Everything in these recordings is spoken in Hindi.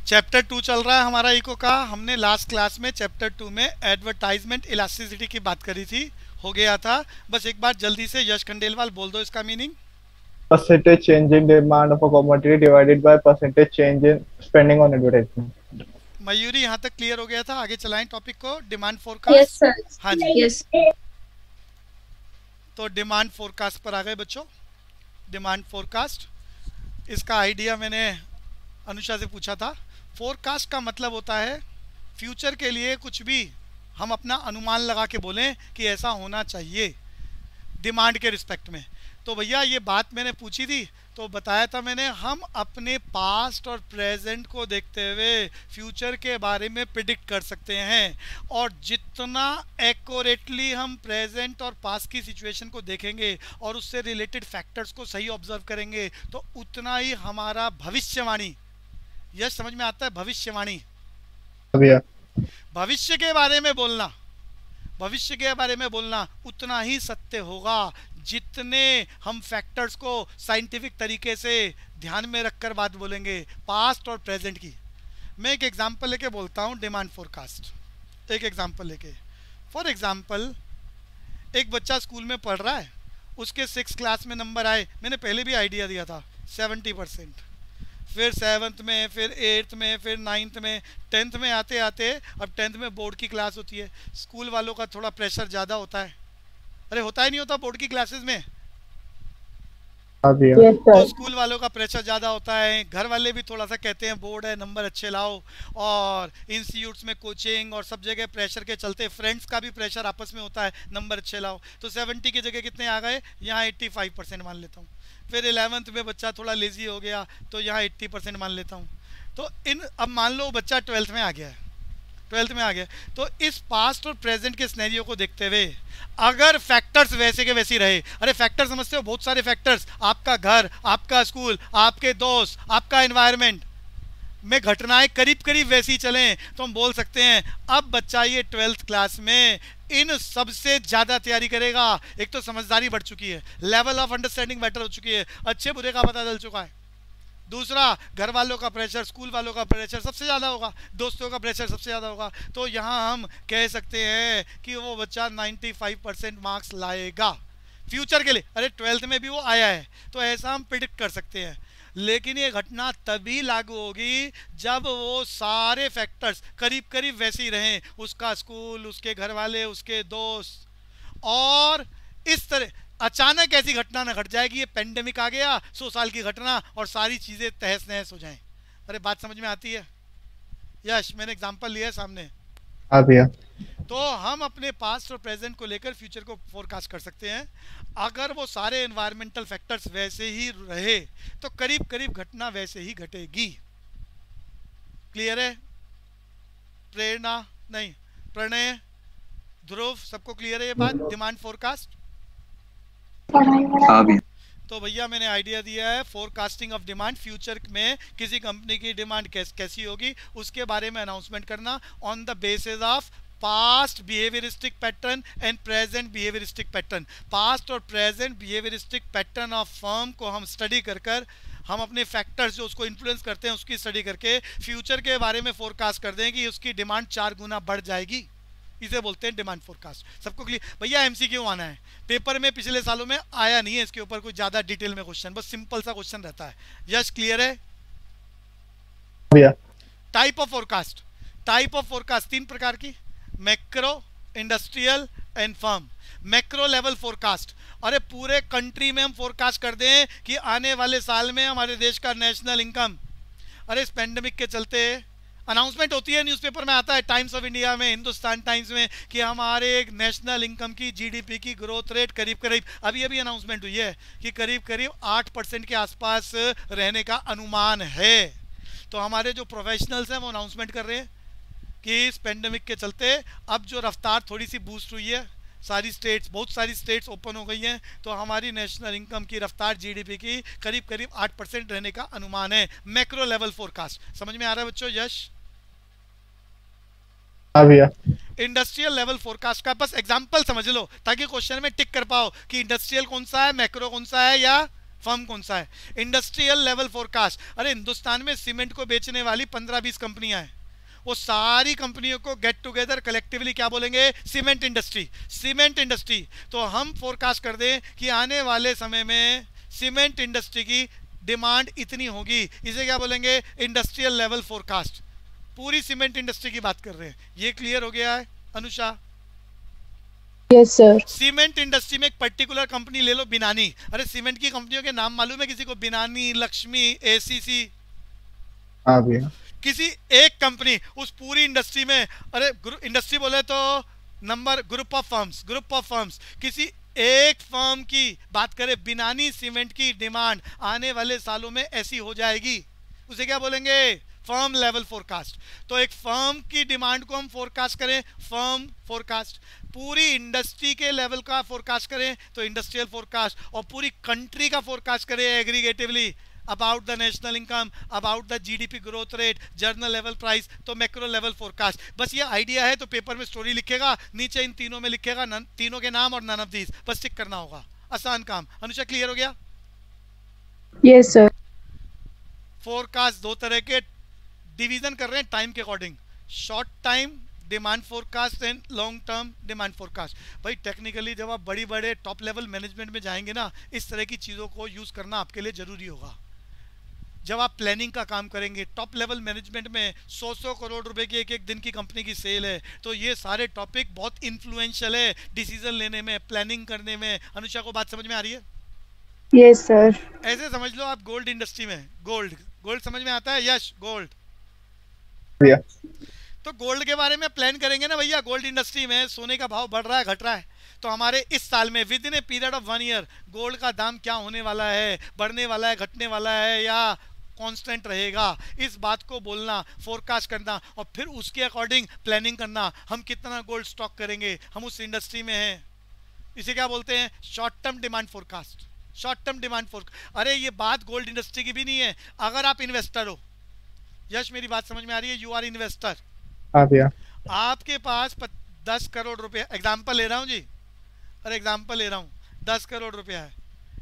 चैप्टर 2 चल रहा है हमारा इको का। हमने लास्ट क्लास में चैप्टर 2 में एडवर्टाइजमेंट इलास्टिसिटी की बात करी थी, हो गया था। बस एक बार जल्दी से यश खंडेलवाल बोल दो इसका meaning. Percentage change in demand of a commodity divided by percentage change in spending on advertisement. Mayuri यहाँ तक क्लियर हो गया था, आगे चलाएं टॉपिक को, डिमांड यस फोरकास्ट। सर। हाँ जी, यस। तो डिमांड फोरकास्ट पर आ गए बच्चों। डिमांड फोरकास्ट, इसका आइडिया मैंने अनुषा से पूछा था। फोरकास्ट का मतलब होता है फ्यूचर के लिए कुछ भी हम अपना अनुमान लगा के बोलें कि ऐसा होना चाहिए डिमांड के रिस्पेक्ट में। तो भैया ये बात मैंने पूछी थी तो बताया था मैंने, हम अपने पास्ट और प्रेजेंट को देखते हुए फ्यूचर के बारे में प्रिडिक्ट कर सकते हैं, और जितना एक्यूरेटली हम प्रेजेंट और पास्ट की सिचुएशन को देखेंगे और उससे रिलेटेड फैक्टर्स को सही ऑब्जर्व करेंगे तो उतना ही हमारा भविष्यवाणी, यह समझ में आता है, भविष्यवाणी, भैया भविष्य के बारे में बोलना, भविष्य के बारे में बोलना उतना ही सत्य होगा जितने हम फैक्टर्स को साइंटिफिक तरीके से ध्यान में रखकर बात बोलेंगे पास्ट और प्रेजेंट की। मैं एक एग्जांपल लेके बोलता हूँ डिमांड फोरकास्ट। एक एग्जांपल लेके, फॉर एग्जांपल एक बच्चा स्कूल में पढ़ रहा है, उसके 6 क्लास में नंबर आए, मैंने पहले भी आइडिया दिया था 70%, फिर 7th में, फिर 8th में, फिर 9th में, 10th में आते आते अब 10th में बोर्ड की क्लास होती है। स्कूल वालों का थोड़ा प्रेशर ज़्यादा होता है, अरे होता ही नहीं होता बोर्ड की क्लासेस में, भैया तो स्कूल वालों का प्रेशर ज़्यादा होता है, घर वाले भी थोड़ा सा कहते हैं बोर्ड है नंबर अच्छे लाओ, और इंस्टीट्यूट्स में कोचिंग और सब जगह प्रेशर के चलते फ्रेंड्स का भी प्रेशर आपस में होता है नंबर अच्छे लाओ। तो 70 की जगह कितने आ गए, यहाँ 85% मान लेता हूँ। फिर 11th में बच्चा थोड़ा लेजी हो गया तो यहाँ 80% मान लेता हूँ। तो अब मान लो बच्चा 12th में आ गया है, 12th में आ गया, तो इस पास्ट और प्रेजेंट के सिनेरियो को देखते हुए अगर फैक्टर्स वैसे के वैसे रहे, अरे फैक्टर समझते हो, बहुत सारे फैक्टर्स, आपका घर, आपका स्कूल, आपके दोस्त, आपका एनवायरनमेंट में घटनाएं करीब करीब वैसी चलें, तो हम बोल सकते हैं अब बच्चा ये 12th क्लास में इन सबसे ज़्यादा तैयारी करेगा। एक तो समझदारी बढ़ चुकी है, लेवल ऑफ अंडरस्टैंडिंग बेटर हो चुकी है, अच्छे बुरे का पता चल चुका है। दूसरा, घर वालों का प्रेशर, स्कूल वालों का प्रेशर सबसे ज़्यादा होगा, दोस्तों का प्रेशर सबसे ज़्यादा होगा। तो यहाँ हम कह सकते हैं कि वो बच्चा 95% मार्क्स लाएगा फ्यूचर के लिए। अरे 12th में भी वो आया है, तो ऐसा हम प्रिडिक्ट कर सकते हैं। लेकिन ये घटना तभी लागू होगी जब वो सारे फैक्टर्स करीब करीब वैसे ही रहें, उसका स्कूल, उसके घर वाले, उसके दोस्त, और इस तरह अचानक ऐसी घटना न घट जाएगी, ये पेंडेमिक आ गया 100 साल की घटना और सारी चीज़ें तहस नहस हो जाएं। अरे बात समझ में आती है यश? मैंने एग्जांपल लिया है सामने। हाँ भैया। तो हम अपने पास्ट और प्रेजेंट को लेकर फ्यूचर को फोरकास्ट कर सकते हैं। अगर वो सारे एनवायरमेंटल फैक्टर्स वैसे ही रहे तो करीब करीब घटना वैसे ही घटेगी। क्लियर है? प्रेरणा नहीं, प्रणय, ध्रुव, सबको क्लियर है ये बात, डिमांड फोरकास्ट? हाँ भैया। तो भैया मैंने आइडिया दिया है फोरकास्टिंग ऑफ डिमांड, फ्यूचर में किसी कंपनी की डिमांड कैसी होगी उसके बारे में अनाउंसमेंट करना on the basis of past behavioristic pattern and present behavioristic pattern. Past और present behavioristic pattern of firm को हम स्टडी कर हम अपने फैक्टर्स जो उसको इन्फ्लुएंस करते हैं उसकी स्टडी करके फ्यूचर के बारे में फोरकास्ट कर दें कि उसकी डिमांड 4 गुना बढ़ जाएगी। इसे बोलते हैं डिमांड फोरकास्ट। सबको क्लियर? भैया एमसीक्यू आना है, पेपर में पिछले सालों में आया नहीं है इसके ऊपर कोई ज़्यादा डिटेल में क्वेश्चन, बस सिंपल सा क्वेश्चन रहता है। यस क्लियर है भैया। Type of forecast, type of forecast 3 प्रकार की, macro, industrial and firm. Macro level forecast, अरे पूरे कंट्री में हम फोरकास्ट कर दें कि आने वाले साल में हमारे देश का नेशनल इनकम, अरे इस पेंडेमिक के चलते अनाउंसमेंट होती है, न्यूज़पेपर में आता है, टाइम्स ऑफ इंडिया में, हिंदुस्तान टाइम्स में, कि हमारे नेशनल इनकम की जीडीपी की ग्रोथ रेट करीब करीब अभी अभी अनाउंसमेंट हुई है कि करीब करीब 8% के आसपास रहने का अनुमान है। तो हमारे जो प्रोफेशनल्स हैं वो अनाउंसमेंट कर रहे हैं कि इस पेंडेमिक के चलते अब जो रफ्तार थोड़ी सी बूस्ट हुई है, सारी स्टेट्स, बहुत सारी स्टेट्स ओपन हो गई हैं, तो हमारी नेशनल इनकम की रफ्तार जीडीपी की करीब करीब 8% रहने का अनुमान है। मैक्रो लेवल फोरकास्ट समझ में आ रहा है बच्चों? यश? हाँ भैया। इंडस्ट्रियल लेवल फोरकास्ट का बस एग्जांपल समझ लो ताकि क्वेश्चन में टिक कर पाओ कि इंडस्ट्रियल कौन सा है, मैक्रो कौन सा है या फर्म कौन सा है? Industrial level forecast. अरे हिंदुस्तान में सीमेंट को बेचने वाली 15-20 कंपनियां हैं, वो सारी कंपनियों को गेट टुगेदर कलेक्टिवली क्या बोलेंगे? Cement industry, cement industry. तो हम फोरकास्ट कर दें कि आने वाले समय में सीमेंट इंडस्ट्री की डिमांड इतनी होगी, इसे क्या बोलेंगे? Industrial level forecast. पूरी सीमेंट इंडस्ट्री की बात कर रहे हैं। ये क्लियर हो गया है Anusha? Yes sir. Cement industry में एक पर्टिकुलर कंपनी ले लो, बिनानी। अरे सीमेंट की कंपनियों के नाम मालूम है किसी को? बिनानी, लक्ष्मी, एसीसी। हाँ भैया। किसी एक कंपनी उस पूरी इंडस्ट्री में, अरे इंडस्ट्री बोले तो number, group of firms, group of firms, किसी एक फर्म की बात करें, बिनानी सीमेंट की डिमांड आने वाले सालों में ऐसी हो जाएगी, उसे क्या बोलेंगे? Firm level forecast. तो एक फर्म की डिमांड को हम फोरकास्ट करें, फर्म फोरकास्ट। पूरी इंडस्ट्री के लेवल का फोरकास्ट करें तो इंडस्ट्रियल फोरकास्ट, और पूरी कंट्री का फोरकास्ट करें aggregatively, about the national income, about the GDP growth rate, general level price, तो मैक्रो लेवल फोरकास्ट। बस ये आइडिया है, तो पेपर में स्टोरी लिखेगा, नीचे इन तीनों में लिखेगा तीनों के नाम और नन ऑफ दीज, बस टिक करना होगा, आसान काम। अनुषा क्लियर हो गया? Yes sir. फोरकास्ट दो तरह के डिवीजन कर रहे हैं टाइम के according, short time demand forecast and long term demand forecast. भाई टेक्निकली जब आप बड़ी बड़े टॉप लेवल मैनेजमेंट में जाएंगे ना, इस तरह की चीज़ों को यूज़ करना आपके लिए ज़रूरी होगा। जब आप प्लानिंग का काम करेंगे, टॉप लेवल मैनेजमेंट में 100 करोड़ रुपए की एक एक दिन की कंपनी की सेल है, तो ये सारे टॉपिक बहुत इन्फ्लुएंशियल है डिसीजन लेने में, प्लानिंग करने में। अनुषा को बात समझ में आ रही है? Yes sir. ऐसे समझ लो आप गोल्ड इंडस्ट्री में, गोल्ड, गोल्ड समझ में आता है? यश, गोल्ड भैया। तो गोल्ड के बारे में प्लान करेंगे ना भैया, गोल्ड इंडस्ट्री में सोने का भाव बढ़ रहा है, घट रहा है, तो हमारे इस साल में with in a period of 1 year gold का दाम क्या होने वाला है, बढ़ने वाला है, घटने वाला है, या कांस्टेंट रहेगा, इस बात को बोलना, फोरकास्ट करना, और फिर उसके अकॉर्डिंग प्लानिंग करना। हम कितना गोल्ड स्टॉक करेंगे, हम उस इंडस्ट्री में हैं, इसे क्या बोलते हैं? Short term demand forecast, short term demand forecast. अरे ये बात गोल्ड इंडस्ट्री की भी नहीं है, अगर आप इन्वेस्टर हो, यश मेरी बात समझ में आ रही है? यू आर इन्वेस्टर, हाँ भैया। आपके पास 10 करोड़ रुपया, एग्जाम्पल ले रहा हूँ जी, अरे एग्जाम्पल ले रहा हूँ, 10 करोड़ रुपया है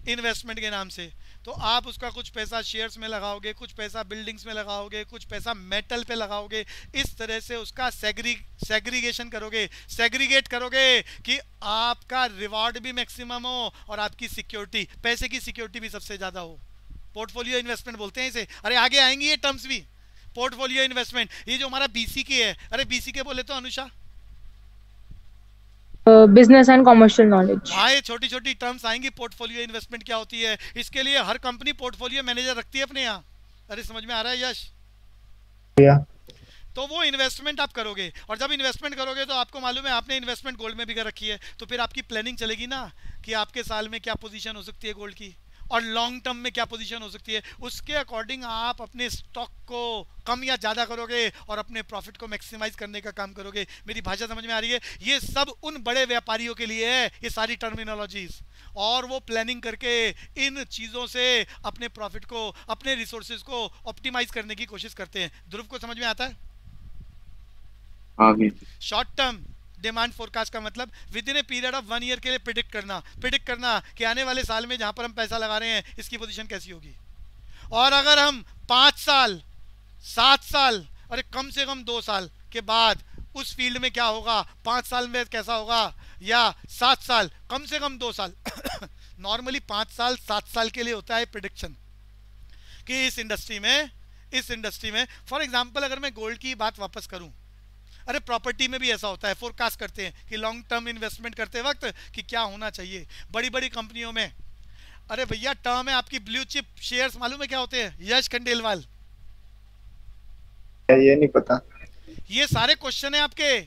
इन्वेस्टमेंट के नाम से, तो आप उसका कुछ पैसा शेयर्स में लगाओगे, कुछ पैसा बिल्डिंग्स में लगाओगे, कुछ पैसा मेटल पे लगाओगे, इस तरह से उसका सेग्रीगेशन करोगे, सेग्रीगेट करोगे कि आपका रिवॉर्ड भी मैक्सिमम हो और आपकी सिक्योरिटी, पैसे की सिक्योरिटी भी सबसे ज़्यादा हो। पोर्टफोलियो इन्वेस्टमेंट बोलते हैं इसे। अरे आगे आएंगी ये टर्म्स भी, पोर्टफोलियो इन्वेस्टमेंट। ये जो हमारा बीसीके है, अरे बीसीके बोले तो Anusha? Business and commercial knowledge. हाँ, ये छोटी छोटी टर्म्स आएंगी। पोर्टफोलियो इन्वेस्टमेंट क्या होती है, इसके लिए हर कंपनी पोर्टफोलियो मैनेजर रखती है अपने यहाँ। अरे समझ में आ रहा है यश? भैया। तो वो इन्वेस्टमेंट आप करोगे, और जब इन्वेस्टमेंट करोगे तो आपको मालूम है आपने इन्वेस्टमेंट गोल्ड में भी कर रखी है, तो फिर आपकी प्लानिंग चलेगी ना कि आपके साल में क्या पोजीशन हो सकती है गोल्ड की, और लॉन्ग टर्म में क्या पोजीशन हो सकती है, उसके अकॉर्डिंग आप अपने स्टॉक को कम या ज़्यादा करोगे और अपने प्रॉफिट को मैक्सिमाइज करने का काम करोगे। मेरी भाषा समझ में आ रही है? ये सब उन बड़े व्यापारियों के लिए है, ये सारी टर्मिनोलॉजीज, और वो प्लानिंग करके इन चीज़ों से अपने प्रॉफिट को, अपने रिसोर्सेज को ऑप्टिमाइज करने की कोशिश करते हैं। ध्रुव को समझ में आता है? शॉर्ट टर्म डिमांड फोरकास्ट का मतलब with in a period of 1 year के लिए प्रिडिक्ट करना कि आने वाले साल में जहां पर हम पैसा लगा रहे हैं इसकी पोजीशन कैसी होगी। और अगर हम 5 साल, 7 साल, अरे कम से कम 2 साल के बाद उस फील्ड में क्या होगा, 5 साल में कैसा होगा, या 7 साल, कम से कम 2 साल नॉर्मली 5 साल 7 साल के लिए होता है प्रिडिक्शन कि इस इंडस्ट्री में फॉर एग्जांपल अगर मैं गोल्ड की बात वापस करूं, अरे प्रॉपर्टी में भी ऐसा होता है, फोरकास्ट करते हैं कि लॉन्ग टर्म इन्वेस्टमेंट करते वक्त कि क्या होना चाहिए बड़ी बड़ी कंपनियों में। अरे भैया टर्म है आपकी ब्लू चिप शेयर्स, मालूम है क्या होते हैं यश खंडेलवाल? ये नहीं पता। ये सारे क्वेश्चन है आपके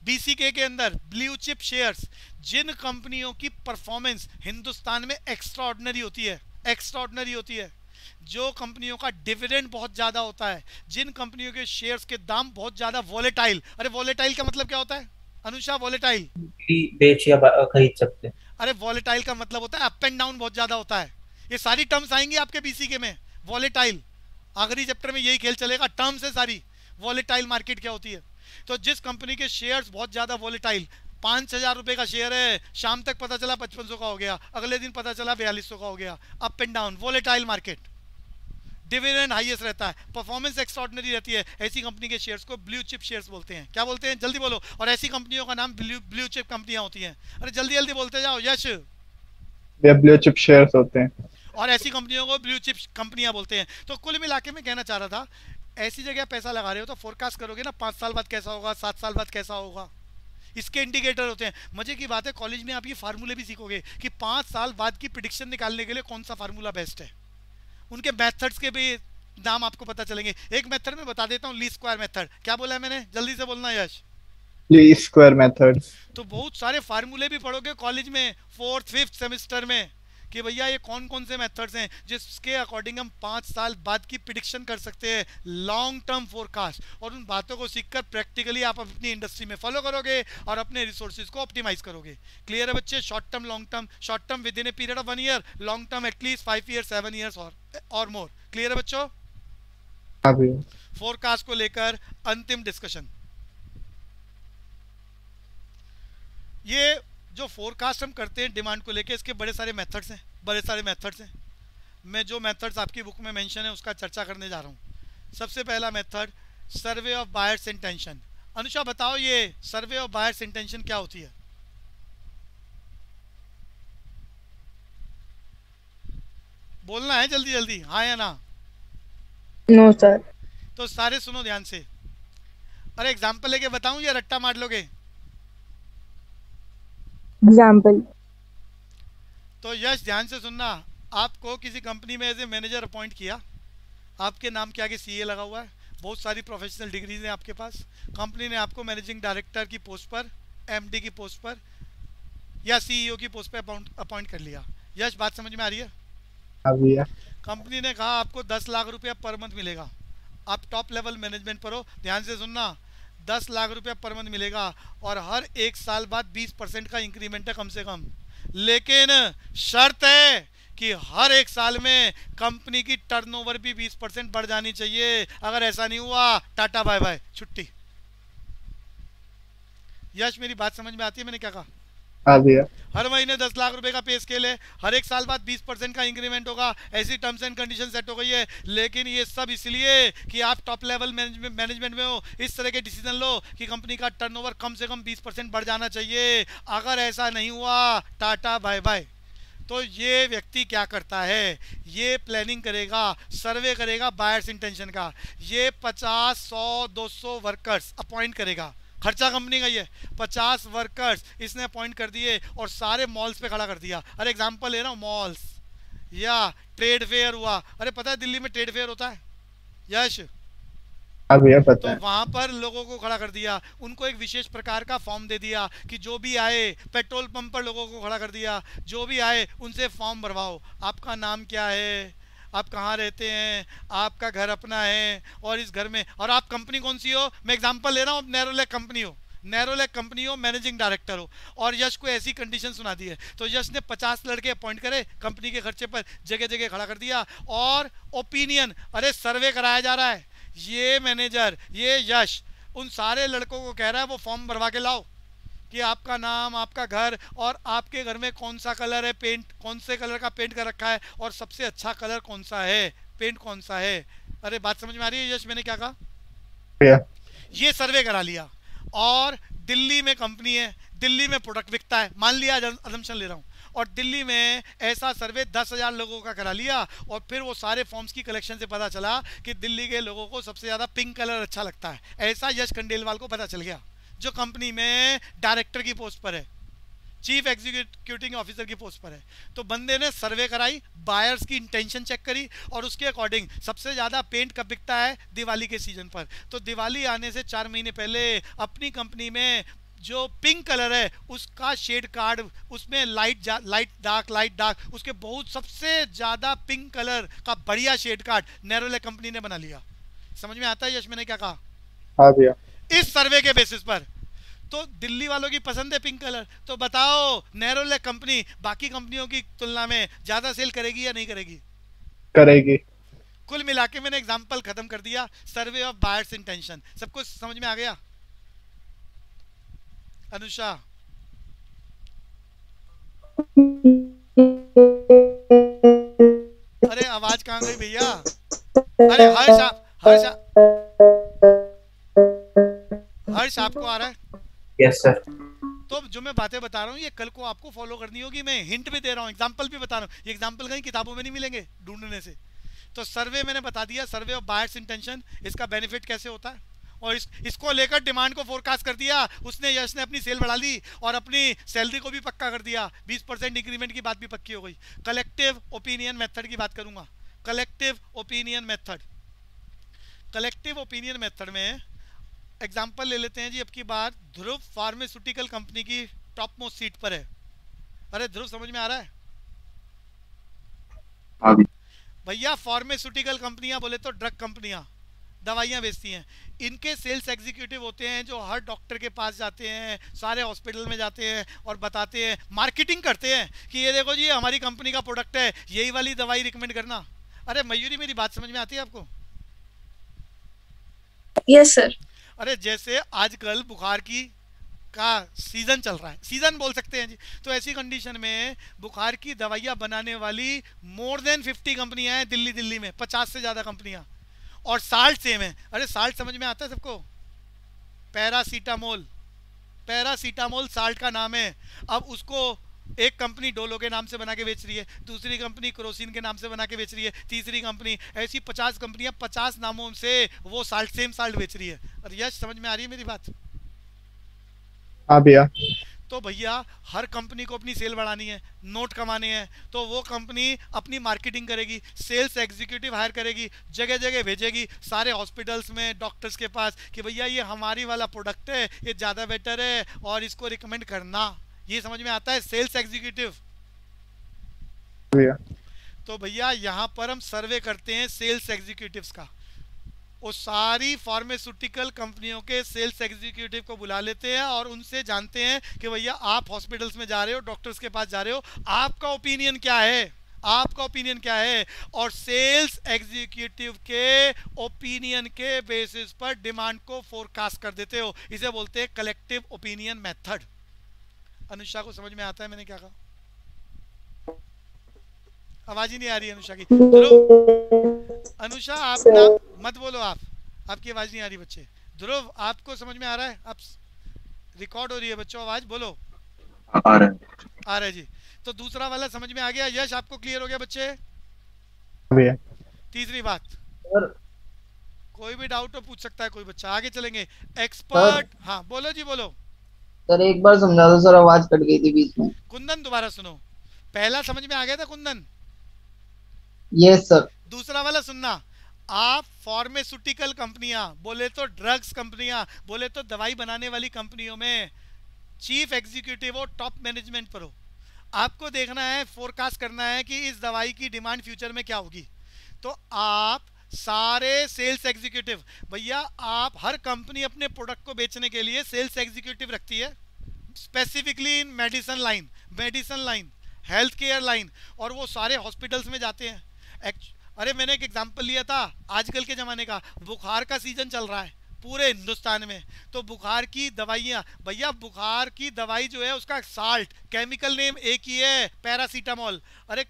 बीसीके के अंदर। ब्लू चिप शेयर्स, जिन कंपनियों की परफॉर्मेंस हिंदुस्तान में एक्स्ट्राऑर्डिनरी होती है, जो कंपनियों का डिविडेंड बहुत ज्यादा होता है, जिन कंपनियों के शेयर्स के दाम बहुत ज्यादा वॉलेटाइल। अरे वॉलेटाइल का मतलब क्या होता है अनुषा? वॉलेटाइल बेच या खरीद सकते हैं। अरे वॉलेटाइल का मतलब होता है अप एंड डाउन बहुत ज्यादा होता है। ये सारी टर्म्स आएंगी आपके बीसीके में। वॉलेटाइल आखिरी चैप्टर में यही खेल चलेगा, टर्म्स है सारी। वॉलेटाइल मार्केट क्या होती है? तो जिस कंपनी के शेयर्स बहुत ज्यादा वॉलेटाइल, 5,000 रुपए का शेयर है, शाम तक पता चला 5500 का हो गया, अगले दिन पता चला 4200 का हो गया। Up and down, volatile market, dividend highest रहता है, परफॉर्मेंस एक्स्ट्राऑर्डिनरी रहती है। ऐसी कंपनी के शेयर्स को ब्लू चिप शेयर्स बोलते हैं। क्या बोलते हैं, जल्दी बोलो। और ऐसी कंपनियों का नाम ब्लू चिप कंपनियां होती हैं। अरे जल्दी जल्दी बोलते जाओ यश। ये ब्लू चिप शेयर्स होते हैं। और ऐसी कंपनियों को ब्लू चिप कंपनियां बोलते हैं। तो कुल मिला के मैं कहना चाह रहा था, ऐसी जगह पैसा लगा रहे हो तो फोरकास्ट करोगे ना, 5 साल बाद कैसा होगा, 7 साल बाद कैसा होगा, इसके इंडिकेटर होते हैं। मजे की बात है, कॉलेज में आप ये फार्मूले भी सीखोगे कि 5 साल बाद की प्रिडिक्शन निकालने के लिए कौन सा फार्मूला बेस्ट है। उनके मेथड्स के भी नाम आपको पता चलेंगे। एक मेथड में बता देता हूँ, लीस्ट स्क्वायर मेथड। क्या बोला है मैंने, जल्दी से बोलना यश। Least square method. तो बहुत सारे फार्मूले भी पढ़ोगे कॉलेज में 4th 5th सेमेस्टर में कि भैया ये कौन कौन से मेथड्स हैं जिसके अकॉर्डिंग हम 5 साल बाद की प्रिडिक्शन कर सकते हैं, लॉन्ग टर्म फोरकास्ट। और उन बातों को सीखकर प्रैक्टिकली आप अपनी इंडस्ट्री में फॉलो करोगे और अपने रिसोर्सेज को ऑप्टिमाइज करोगे। क्लियर है बच्चे? Short term, long term. Short term with in a period of 1 year, long term at least 5 year 7 years और मोर। क्लियर है बच्चों? हाँ भैया। फोरकास्ट को लेकर अंतिम डिस्कशन। ये जो फोरकास्ट हम करते हैं डिमांड को लेकर, इसके बड़े सारे मेथड्स हैं, बड़े सारे मेथड्स हैं। मैं जो मेथड्स आपकी बुक में मेंशन है उसका चर्चा करने जा रहा हूँ। सबसे पहला method, survey of buyers intention. Anusha बताओ, ये सर्वे ऑफ बायर्स इंटेंशन क्या होती है? बोलना है जल्दी जल्दी, हाँ या ना। No sir. तो सारे सुनो ध्यान से। अरे एग्जाम्पल लेके बताऊं या रट्टा मार लोगे? एग्जाम्पल। तो यश ध्यान से सुनना। आपको किसी कंपनी में एज ए मैनेजर अपॉइंट किया, आपके नाम के आगे सीए लगा हुआ है, बहुत सारी प्रोफेशनल डिग्रीज हैं आपके पास। कंपनी ने आपको मैनेजिंग डायरेक्टर की पोस्ट पर, एमडी की पोस्ट पर या सीईओ की पोस्ट पर अपॉइंट कर लिया। यश बात समझ में आ रही है? हाँ भैया। कंपनी ने कहा आपको 10 लाख रुपया पर मंथ मिलेगा, आप टॉप लेवल मैनेजमेंट पर हो। ध्यान से सुनना, 10 लाख रुपया पर मंथ मिलेगा और हर 1 साल बाद 20% का इंक्रीमेंट है कम से कम। लेकिन शर्त है कि हर 1 साल में कंपनी की टर्नओवर भी 20% बढ़ जानी चाहिए। अगर ऐसा नहीं हुआ, टाटा बाय बाय, छुट्टी। यश मेरी बात समझ में आती है मैंने क्या कहा? हाँ भैया। हर महीने 10 लाख रुपए का पे स्केल है, हर 1 साल बाद 20% का इंक्रीमेंट होगा, ऐसी टर्म्स एंड कंडीशन सेट हो गई है। लेकिन ये सब इसलिए कि आप टॉप लेवल मैनेजमेंट में हो, इस तरह के डिसीजन लो कि कंपनी का टर्नओवर कम से कम 20% बढ़ जाना चाहिए। अगर ऐसा नहीं हुआ, टाटा बाय बाय। तो ये व्यक्ति क्या करता है, ये प्लानिंग करेगा, सर्वे करेगा बायर्स इंटेंशन का। ये 50, 100, 200 वर्कर्स अपॉइंट करेगा। खर्चा कंपनी का ही है। 50 वर्कर्स इसने अपॉइंट कर दिए और सारे मॉल्स पे खड़ा कर दिया। अरे एग्जांपल ले रहा हूँ, मॉल्स या ट्रेड फेयर हुआ। अरे पता है दिल्ली में ट्रेड फेयर होता है यश? हाँ भैया पता तो है। वहां पर लोगों को खड़ा कर दिया, उनको एक विशेष प्रकार का फॉर्म दे दिया कि जो भी आए, पेट्रोल पंप पर लोगों को खड़ा कर दिया, जो भी आए उनसे फॉर्म भरवाओ। आपका नाम क्या है, आप कहाँ रहते हैं, आपका घर अपना है और इस घर में, और आप कंपनी कौन सी हो। मैं एग्जांपल ले रहा हूँ, नैरोलैक कंपनी हो, नैरोलैक कंपनी हो, मैनेजिंग डायरेक्टर हो और यश को ऐसी कंडीशन सुना दी है। तो यश ने 50 लड़के अपॉइंट करे, कंपनी के खर्चे पर जगह जगह खड़ा कर दिया और ओपिनियन, अरे सर्वे कराया जा रहा है। ये मैनेजर, ये यश उन सारे लड़कों को कह रहा है वो फॉर्म भरवा के लाओ कि आपका नाम, आपका घर और आपके घर में कौन सा कलर है, पेंट कौन से कलर का पेंट कर रखा है और सबसे अच्छा कलर कौन सा है, पेंट कौन सा है। अरे बात समझ में आ रही है यश मैंने क्या कहा? भैया। ये सर्वे करा लिया और दिल्ली में कंपनी है, दिल्ली में प्रोडक्ट बिकता है, मान लिया, असम्पशन ले रहा हूँ, और दिल्ली में ऐसा सर्वे 10,000 लोगों का करा लिया और फिर वो सारे फॉर्म्स की कलेक्शन से पता चला कि दिल्ली के लोगों को सबसे ज़्यादा पिंक कलर अच्छा लगता है। ऐसा यश खंडेलवाल को पता चल गया जो कंपनी में डायरेक्टर की पोस्ट पर है, चीफ एग्जीक्यूटिव ऑफिसर की पोस्ट पर है। तो बंदे ने सर्वे कराई, बायर्स की इंटेंशन चेक करी और उसके अकॉर्डिंग सबसे ज़्यादा पेंट कब बिकता है, दिवाली के सीजन पर। तो दिवाली आने से 4 महीने पहले अपनी कंपनी में जो पिंक कलर है उसका शेड कार्ड, उसमें लाइट डार्क, उसके बहुत सबसे ज़्यादा पिंक कलर का बढ़िया शेड कार्ड नैरोलैक कंपनी ने बना लिया। समझ में आता है यश मैंने क्या कहा? हाँ भैया। इस सर्वे के बेसिस पर तो दिल्ली वालों की पसंद है पिंक कलर। तो बताओ नैरोलैक कंपनी बाकी कंपनियों की तुलना में ज्यादा सेल करेगी या नहीं करेगी? करेगी। कुल मिला के मैंने एग्जांपल खत्म कर दिया, सर्वे ऑफ बायर्स इंटेंशन। सबको समझ में आ गया? अनुषा अरे आवाज कहाँ गई भैया? अरे हर्ष आपको आ रहा है? Yes sir. तो जो मैं बातें बता रहा हूँ ये कल को आपको फॉलो करनी होगी। मैं हिंट भी दे रहा हूँ, एग्जांपल भी बता रहा हूँ। ये एग्जांपल कहीं किताबों में नहीं मिलेंगे ढूंढने से। तो सर्वे मैंने बता दिया, सर्वे ऑफ बायर्स इंटेंशन, इसका बेनिफिट कैसे होता है, और इसको लेकर डिमांड को फोरकास्ट कर दिया उसने। यश ने अपनी सेल बढ़ा ली और अपनी सैलरी को भी पक्का कर दिया। 20% इंक्रीमेंट की बात भी पक्की हो गई। कलेक्टिव ओपिनियन मेथड की बात करूंगा। Collective opinion method, collective opinion method में एग्जांपल ले लेते हैं जी। अब की बार ध्रुव फार्मास्यूटिकल कंपनी की टॉप मोस्ट सीट पर है। अरे ध्रुव समझ में आ रहा है? हाँ भैया फार्मास्यूटिकल कंपनियां बोले तो ड्रग कंपनियां दवाइयां बेचती हैं। इनके सेल्स एग्जीक्यूटिव होते हैं जो हर डॉक्टर के पास जाते हैं, सारे हॉस्पिटल में जाते हैं और बताते हैं, मार्केटिंग करते हैं कि ये देखो जी हमारी कंपनी का प्रोडक्ट है, यही वाली दवाई रिकमेंड करना। अरे मयूरी मेरी बात समझ में आती है आपको? Yes sir. अरे जैसे आजकल बुखार की का सीजन चल रहा है, सीजन बोल सकते हैं जी। तो ऐसी कंडीशन में बुखार की दवाइयां बनाने वाली मोर देन 50 कंपनियां हैं दिल्ली में, 50 से ज्यादा कंपनियां, और साल्ट सेम है। अरे साल्ट समझ में आता है सबको? पैरासीटामोल, पैरासीटामोल साल्ट का नाम है। अब उसको एक कंपनी डोलो के नाम से बना के बेच रही है, दूसरी कंपनी क्रोसिन के नाम से बना के बेच रही है, तीसरी कंपनी, ऐसी 50 कंपनियां 50 नामों से वो साल्ट, सेम साल्ट बेच रही है। और यश समझ में आ रही है मेरी बात? हाँ भैया। तो भैया हर कंपनी को अपनी सेल बढ़ानी है, नोट कमाने हैं, तो वो कंपनी अपनी मार्केटिंग करेगी, सेल्स एग्जीक्यूटिव हायर करेगी, जगह जगह भेजेगी, सारे हॉस्पिटल्स में, डॉक्टर्स के पास कि भैया ये हमारी वाला प्रोडक्ट है, ये ज़्यादा बेटर है और इसको रिकमेंड करना। ये समझ में आता है? Sales executive. भैया तो भैया यहाँ पर हम सर्वे करते हैं सेल्स एग्जीक्यूटिव्स का। वो सारी फार्मास्यूटिकल कंपनियों के सेल्स एग्जीक्यूटिव को बुला लेते हैं और उनसे जानते हैं कि भैया आप हॉस्पिटल्स में जा रहे हो, डॉक्टर्स के पास जा रहे हो, आपका ओपिनियन क्या है, आपका ओपिनियन क्या है। और सेल्स एग्जीक्यूटिव के ओपिनियन के बेसिस पर डिमांड को फोरकास्ट कर देते हो। इसे बोलते हैं कलेक्टिव ओपिनियन मेथड। अनुषा को समझ में आता है मैंने क्या कहा? आवाज ही नहीं आ रही अनुषा की। ध्रुव, अनुषा आप ना मत बोलो, आपकी आवाज नहीं आ रही बच्चे। ध्रुव आपको समझ में आ रहा है? आप रिकॉर्ड हो रही है बच्चों, आवाज बोलो। आ रहा है जी। तो दूसरा वाला समझ में आ गया। यश आपको क्लियर हो गया बच्चे? भैया। तीसरी बात, सर कोई भी डाउट हो पूछ सकता है कोई बच्चा। आगे चलेंगे। एक्सपर्ट, हाँ बोलो जी बोलो। सर एक बार समझा दो सर, आवाज कट गई थी बीच में। कुंदन दोबारा सुनो। पहला समझ में आ गया था कुंदन? Yes sir. दूसरा वाला सुनना। आप फार्मास्यूटिकल कंपनियां बोले तो ड्रग्स कंपनियां बोले तो दवाई बनाने वाली कंपनियों में चीफ एग्जीक्यूटिव हो, टॉप मैनेजमेंट पर हो, आपको देखना है, फोरकास्ट करना है कि इस दवाई की डिमांड फ्यूचर में क्या होगी। तो आप सारे सेल्स एग्जीक्यूटिव, भैया आप हर कंपनी अपने प्रोडक्ट को बेचने के लिए सेल्स एग्जीक्यूटिव रखती है, specifically in medicine line, health care line, और वो सारे हॉस्पिटल्स में जाते हैं। अरे मैंने एक एग्जांपल लिया था आजकल के ज़माने का। बुखार का सीजन चल रहा है पूरे हिंदुस्तान में, तो बुखार की दवाइयाँ, भैया बुखार की दवाई जो है उसका साल्ट, केमिकल नेम एक ही है, पैरासीटामोल। अरे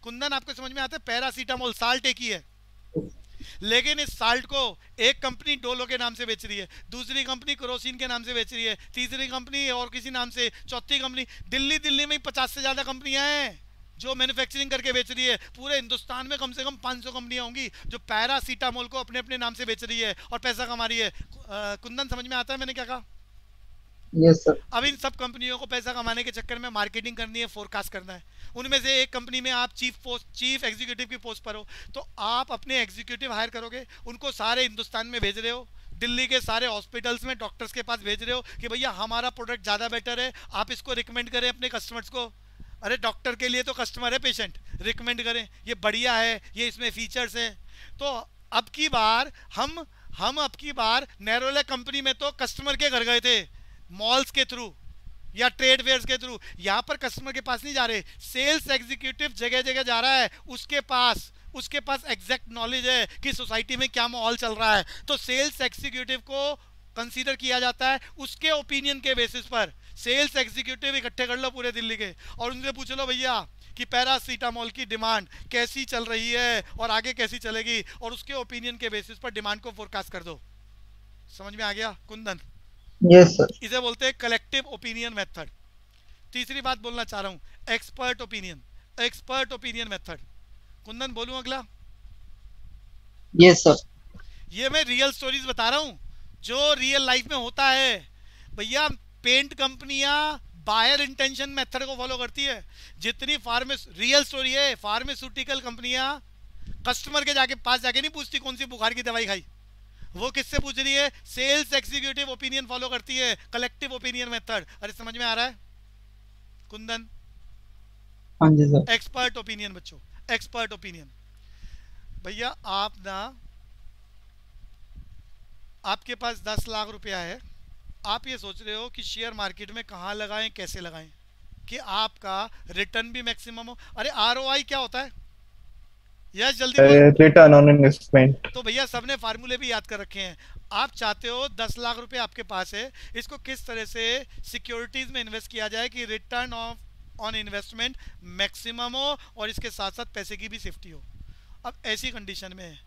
कुंदन आपको समझ में आता है? पैरासीटामोल साल्ट एक ही है, लेकिन इस साल्ट को एक कंपनी डोलो के नाम से बेच रही है, दूसरी कंपनी क्रोसिन के नाम से बेच रही है, तीसरी कंपनी और किसी नाम से, चौथी कंपनी, दिल्ली में 50 से ज़्यादा कंपनियां हैं जो मैन्युफैक्चरिंग करके बेच रही है। पूरे हिंदुस्तान में कम से कम 500 कंपनियां होंगी जो पैरासीटामोल को अपने अपने नाम से बेच रही है और पैसा कमा रही है। कुंदन समझ में आता है मैंने क्या कहा? Yes sir. अब इन सब कंपनियों को पैसा कमाने के चक्कर में मार्केटिंग करनी है, फोरकास्ट करना है। उनमें से एक कंपनी में आप चीफ एग्जीक्यूटिव की पोस्ट पर हो, तो आप अपने एग्जीक्यूटिव हायर करोगे, उनको सारे हिंदुस्तान में भेज रहे हो, दिल्ली के सारे हॉस्पिटल्स में डॉक्टर्स के पास भेज रहे हो कि भैया हमारा प्रोडक्ट ज़्यादा बेटर है, आप इसको रिकमेंड करें अपने कस्टमर्स को। अरे डॉक्टर के लिए तो कस्टमर है पेशेंट, रिकमेंड करें ये बढ़िया है, ये इसमें फीचर्स हैं। तो अब की बार हम अब की बार नैरोलैक कंपनी में तो कस्टमर के घर गए थे, मॉल्स के थ्रू या ट्रेड फेयर्स के थ्रू। यहाँ पर कस्टमर के पास नहीं जा रहे, सेल्स एग्जीक्यूटिव जगह जगह जा रहा है, उसके पास एग्जैक्ट नॉलेज है कि सोसाइटी में क्या माहौल चल रहा है। तो सेल्स एग्जीक्यूटिव को कंसीडर किया जाता है उसके ओपिनियन के बेसिस पर। सेल्स एग्जीक्यूटिव इकट्ठे कर लो पूरे दिल्ली के और उनसे पूछ लो भैया कि पैरासीटामोल की डिमांड कैसी चल रही है और आगे कैसी चलेगी, और उसके ओपिनियन के बेसिस पर डिमांड को फोरकास्ट कर दो। समझ में आ गया कुंदन? Yes sir. इसे बोलते हैं कलेक्टिव ओपिनियन मेथड। तीसरी बात बोलना चाह रहा हूं, expert opinion, expert opinion method. Kundan बोलूं अगला? Yes sir. ये मैं रियल स्टोरीज बता रहा हूं जो रियल लाइफ में होता है भैया। पेंट कंपनियां बायर इंटेंशन मेथड को फॉलो करती है। जितनी रियल स्टोरी है, फार्मास्यूटिकल कंपनियां कस्टमर के पास जाके नहीं पूछती कौन सी बुखार की दवाई खाई, वो किससे पूछ रही है? सेल्स एग्जीक्यूटिव ओपिनियन फॉलो करती है, कलेक्टिव ओपिनियन मेथड। अरे समझ में आ रहा है कुंदन? हाँ जी सर। एक्सपर्ट ओपिनियन बच्चों, एक्सपर्ट ओपिनियन। भैया आप ना, आपके पास 10 लाख रुपया है, आप ये सोच रहे हो कि शेयर मार्केट में कहाँ लगाएं, कैसे लगाएं कि आपका रिटर्न भी मैक्सिमम हो। अरे आरओआई क्या होता है? यस जल्दी बोल। Return on investment. तो भैया सबने फार्मूले भी याद कर रखे हैं। आप चाहते हो 10 लाख रुपए आपके पास है, इसको किस तरह से सिक्योरिटीज में इन्वेस्ट किया जाए कि रिटर्न ऑन इन्वेस्टमेंट मैक्सिमम हो और इसके साथ साथ पैसे की भी सेफ्टी हो। अब ऐसी कंडीशन में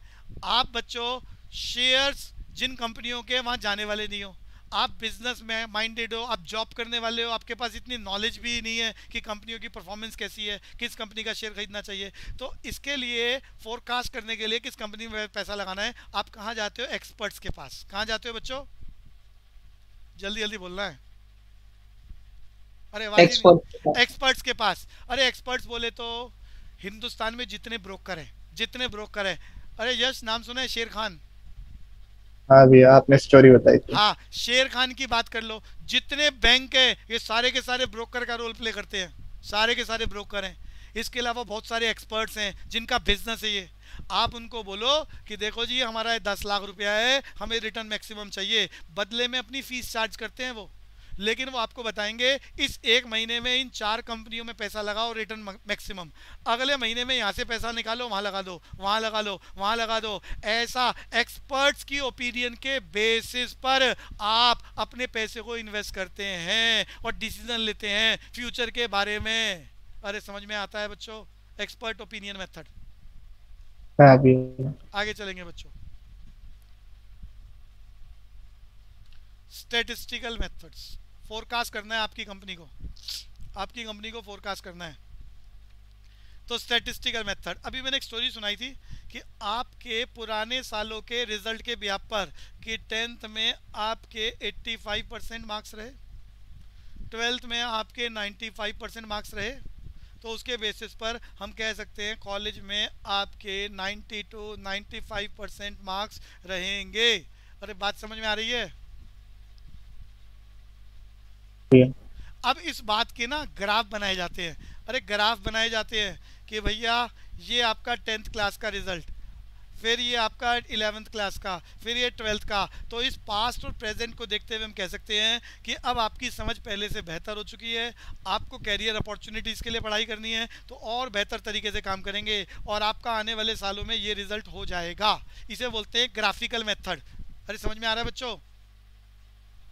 आप बच्चों शेयर्स जिन कंपनियों के, वहाँ जाने वाले नहीं हो, आप बिजनेस में माइंडेड हो, आप जॉब करने वाले हो, आपके पास इतनी नॉलेज भी नहीं है कि कंपनियों की परफॉर्मेंस कैसी है, किस कंपनी का शेयर खरीदना चाहिए। तो इसके लिए फोरकास्ट करने के लिए किस कंपनी में पैसा लगाना है, आप कहाँ जाते हो? एक्सपर्ट्स के पास। कहाँ जाते हो बच्चों? जल्दी जल्दी बोलना है। अरे एक्सपर्ट्स के पास। अरे एक्सपर्ट्स बोले तो हिंदुस्तान में जितने ब्रोकर हैं, जितने ब्रोकर हैं, अरे यश नाम सुना है? शेर खान। हाँ भैया आपने स्टोरी बताई थी। हाँ, शेर खान की बात कर लो। जितने बैंक है ये सारे के सारे ब्रोकर का रोल प्ले करते हैं, सारे के सारे ब्रोकर हैं। इसके अलावा बहुत सारे एक्सपर्ट्स हैं जिनका बिजनेस है ये। आप उनको बोलो कि देखो जी हमारा 10 लाख रुपया है, हमें रिटर्न मैक्सिमम चाहिए, बदले में अपनी फीस चार्ज करते हैं वो, लेकिन वो आपको बताएंगे इस एक महीने में इन 4 कंपनियों में पैसा लगाओ, रिटर्न मैक्सिमम। अगले महीने में यहाँ से पैसा निकालो, वहाँ लगा दो, वहाँ लगा लो, वहाँ लगा दो। ऐसा एक्सपर्ट्स की ओपिनियन के बेसिस पर आप अपने पैसे को इन्वेस्ट करते हैं और डिसीजन लेते हैं फ्यूचर के बारे में। अरे समझ में आता है बच्चों? Expert opinion method. हाँ भैया। आगे चलेंगे बच्चों। Statistical methods. फोरकास्ट करना है आपकी कंपनी को, आपकी कंपनी को फोरकास्ट करना है तो स्टैटिस्टिकल मेथड। अभी मैंने एक स्टोरी सुनाई थी कि आपके पुराने सालों के रिजल्ट के ब्याह पर कि 10th में आपके 85% मार्क्स रहे, 12th में आपके 95% मार्क्स रहे, तो उसके बेसिस पर हम कह सकते हैं कॉलेज में आपके 90 to 95% मार्क्स रहेंगे। अरे बात समझ में आ रही है? अब इस बात के ना ग्राफ बनाए जाते हैं। अरे ग्राफ बनाए जाते हैं कि भैया ये आपका 10th क्लास का रिजल्ट, फिर ये आपका 11th क्लास का, फिर ये 12th का। तो इस पास्ट और प्रेजेंट को देखते हुए हम कह सकते हैं कि अब आपकी समझ पहले से बेहतर हो चुकी है। आपको कैरियर अपॉर्चुनिटीज़ के लिए पढ़ाई करनी है तो और बेहतर तरीके से काम करेंगे और आपका आने वाले सालों में ये रिजल्ट हो जाएगा। इसे बोलते हैं ग्राफिकल मेथड। अरे समझ में आ रहा है बच्चों?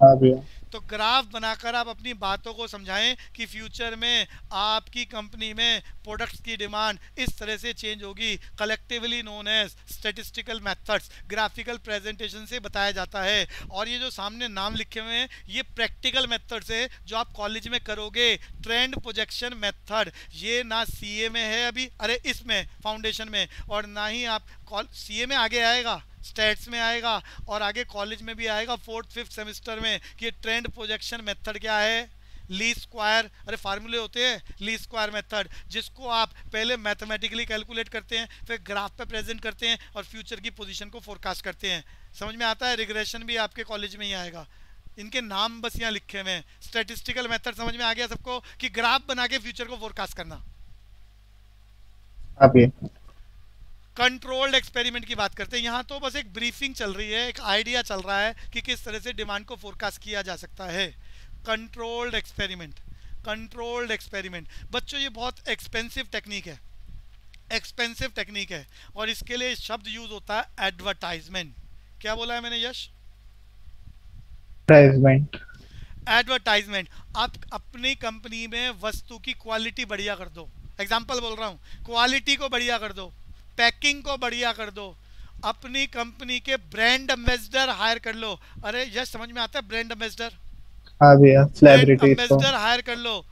हाँ भैया। तो ग्राफ बनाकर आप अपनी बातों को समझाएं कि फ्यूचर में आपकी कंपनी में प्रोडक्ट्स की डिमांड इस तरह से चेंज होगी। Collectively known as statistical methods, graphical presentation से बताया जाता है। और ये जो सामने नाम लिखे हुए हैं ये प्रैक्टिकल मेथड्स है जो आप कॉलेज में करोगे। ट्रेंड प्रोजेक्शन मेथड ये ना सीए में है अभी, अरे इसमें फाउंडेशन में, और ना ही आप सीए में आगे आएगा, स्टैट्स में आएगा और आगे कॉलेज में भी आएगा 4th 5th सेमेस्टर में कि ट्रेंड प्रोजेक्शन मेथड क्या है। ली स्क्वायर, अरे फार्मूले होते हैं ली स्क्वायर मेथड, जिसको आप पहले मैथमेटिकली कैलकुलेट करते हैं, फिर ग्राफ पे प्रेजेंट करते हैं और फ्यूचर की पोजीशन को फोरकास्ट करते हैं। समझ में आता है? रिग्रेशन भी आपके कॉलेज में ही आएगा। इनके नाम बस यहाँ लिखे हुए हैं। स्टैटिस्टिकल मेथड समझ में आ गया सबको कि ग्राफ बना के फ्यूचर को फोरकास्ट करना। अभी कंट्रोल्ड एक्सपेरिमेंट की बात करते हैं। यहाँ तो बस एक ब्रीफिंग चल रही है, एक आइडिया चल रहा है कि किस तरह से डिमांड को फोरकास्ट किया जा सकता है। कंट्रोल्ड एक्सपेरिमेंट, कंट्रोल्ड एक्सपेरिमेंट बच्चों ये बहुत एक्सपेंसिव टेक्निक है, एक्सपेंसिव टेक्निक है और इसके लिए शब्द यूज होता है एडवर्टाइजमेंट। क्या बोला है मैंने यश? एडवर्टाइजमेंट। एडवर्टाइजमेंट, आप अपनी कंपनी में वस्तु की क्वालिटी बढ़िया कर दो। एग्जाम्पल बोल रहा हूँ, क्वालिटी को बढ़िया कर दो, पैकिंग को बढ़िया कर दो, अपनी कंपनी के ब्रांड एम्बेसडर हायर कर लो। अरे यस, समझ में आता है ब्रांड एम्बेसडर? हाँ भैया, ब्रांड सेलिब्रिटीज को। एम्बेसडर हायर कर लो,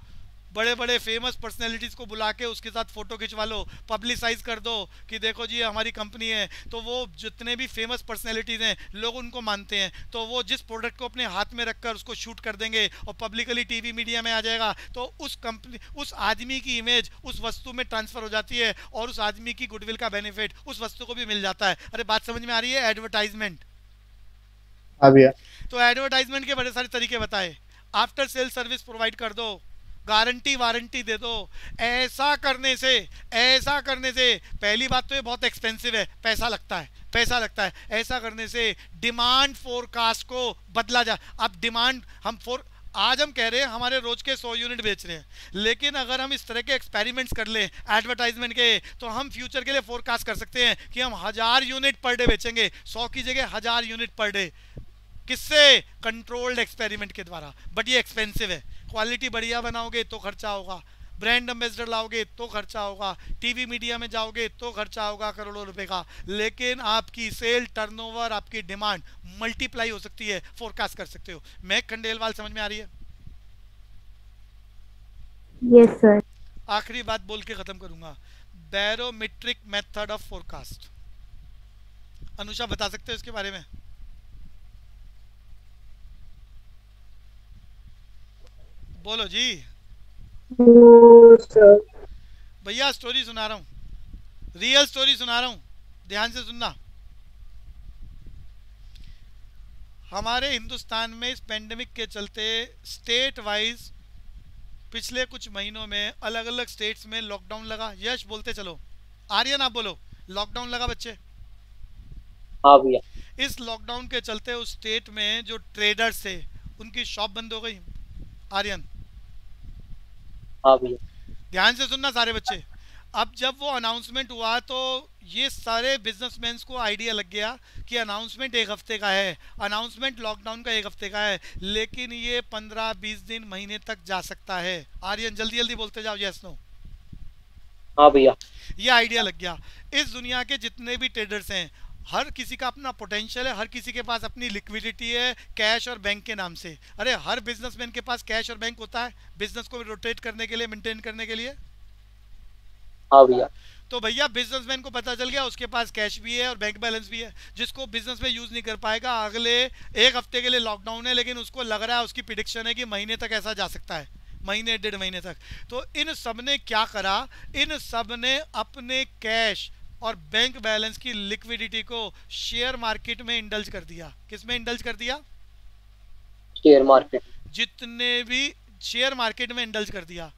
बड़े बड़े फेमस पर्सनैलिटीज़ को बुला के उसके साथ फ़ोटो खिंचवा लो, पब्लिसाइज कर दो कि देखो जी हमारी कंपनी है। तो वो जितने भी फेमस पर्सनैलिटीज़ हैं लोग उनको मानते हैं, तो वो जिस प्रोडक्ट को अपने हाथ में रखकर उसको शूट कर देंगे और पब्लिकली टीवी मीडिया में आ जाएगा, तो उस कंपनी, उस आदमी की इमेज उस वस्तु में ट्रांसफ़र हो जाती है और उस आदमी की गुडविल का बेनिफिट उस वस्तु को भी मिल जाता है। अरे बात समझ में आ रही है? एडवर्टाइजमेंट। हाँ भैया। तो एडवर्टाइजमेंट के बड़े सारे तरीके बताए। आफ्टर सेल सर्विस प्रोवाइड कर दो, गारंटी वारंटी दे दो। ऐसा करने से पहली बात तो ये बहुत एक्सपेंसिव है, पैसा लगता है। ऐसा करने से डिमांड फोरकास्ट को बदला जा। अब डिमांड आज हम कह रहे हैं हमारे रोज के 100 यूनिट बेच रहे हैं, लेकिन अगर हम इस तरह के एक्सपेरिमेंट्स कर लें एडवर्टाइजमेंट के, तो हम फ्यूचर के लिए फोरकास्ट कर सकते हैं कि हम 1000 यूनिट पर डे बेचेंगे, 100 की जगह 1000 यूनिट पर डे। किससे? कंट्रोल्ड एक्सपेरिमेंट के द्वारा। बट ये एक्सपेंसिव है। क्वालिटी बढ़िया बनाओगे तो खर्चा होगा, ब्रांड एम्बेसडर लाओगे तो खर्चा होगा, टीवी मीडिया में जाओगे तो खर्चा होगा करोड़ों रुपए का, लेकिन आपकी सेल टर्नओवर, आपकी डिमांड मल्टीप्लाई हो सकती है, फोरकास्ट कर सकते हो। मैं खंडेलवाल, समझ में आ रही है? Yes, sir. आखिरी बात बोल के खत्म करूंगा, barometric method of forecast. Anusha बता सकते हो इसके बारे में? बोलो जी। No, sir. भैया स्टोरी सुना रहा हूँ, रियल स्टोरी सुना रहा हूँ, ध्यान से सुनना। हमारे हिंदुस्तान में इस पेंडेमिक के चलते स्टेट वाइज पिछले कुछ महीनों में अलग अलग स्टेट्स में लॉकडाउन लगा। यश बोलते चलो, आर्यन आप बोलो, लॉकडाउन लगा बच्चे? हाँ भैया। इस लॉकडाउन के चलते उस स्टेट में जो ट्रेडर्स थे उनकी शॉप बंद हो गई। आर्यन हाँ भैया। ध्यान से सुनना सारे बच्चे। अब जब वो अनाउंसमेंट हुआ तो ये सारे बिजनेसमैन को आइडिया लग गया कि अनाउंसमेंट 1 हफ्ते का है, अनाउंसमेंट लॉकडाउन का 1 हफ्ते का है, लेकिन ये 15-20 दिन, महीने तक जा सकता है। आर्यन जल्दी जल्दी बोलते जाओ, यस नो। हाँ भैया। ये आइडिया लग गया। इस दुनिया के जितने भी ट्रेडर्स हैं, हर किसी का अपना पोटेंशियल है, हर किसी के पास अपनी लिक्विडिटी है, कैश और बैंक के नाम से। अरे हर बिजनेसमैन के पास कैश और बैंक होता है बिजनेस को रोटेट करने के लिए, मेंटेन करने के लिए। हाँ भैया। तो भैया बिजनेसमैन को पता चल गया उसके पास कैश भी है और बैंक बैलेंस भी है, जिसको बिजनेस में यूज नहीं कर पाएगा। अगले 1 हफ्ते के लिए लॉकडाउन है, लेकिन उसको लग रहा है, उसकी प्रिडिक्शन है कि महीने तक ऐसा जा सकता है, महीने 1.5 महीने तक। तो इन सब ने क्या करा, इन सब ने अपने कैश और बैंक बैलेंस की लिक्विडिटी को शेयर मार्केट में इंडल्ज कर दिया। किस में इंडल्ज कर दिया? Share market. जितने भी शेयर मार्केट में इंडल्ज कर दिया।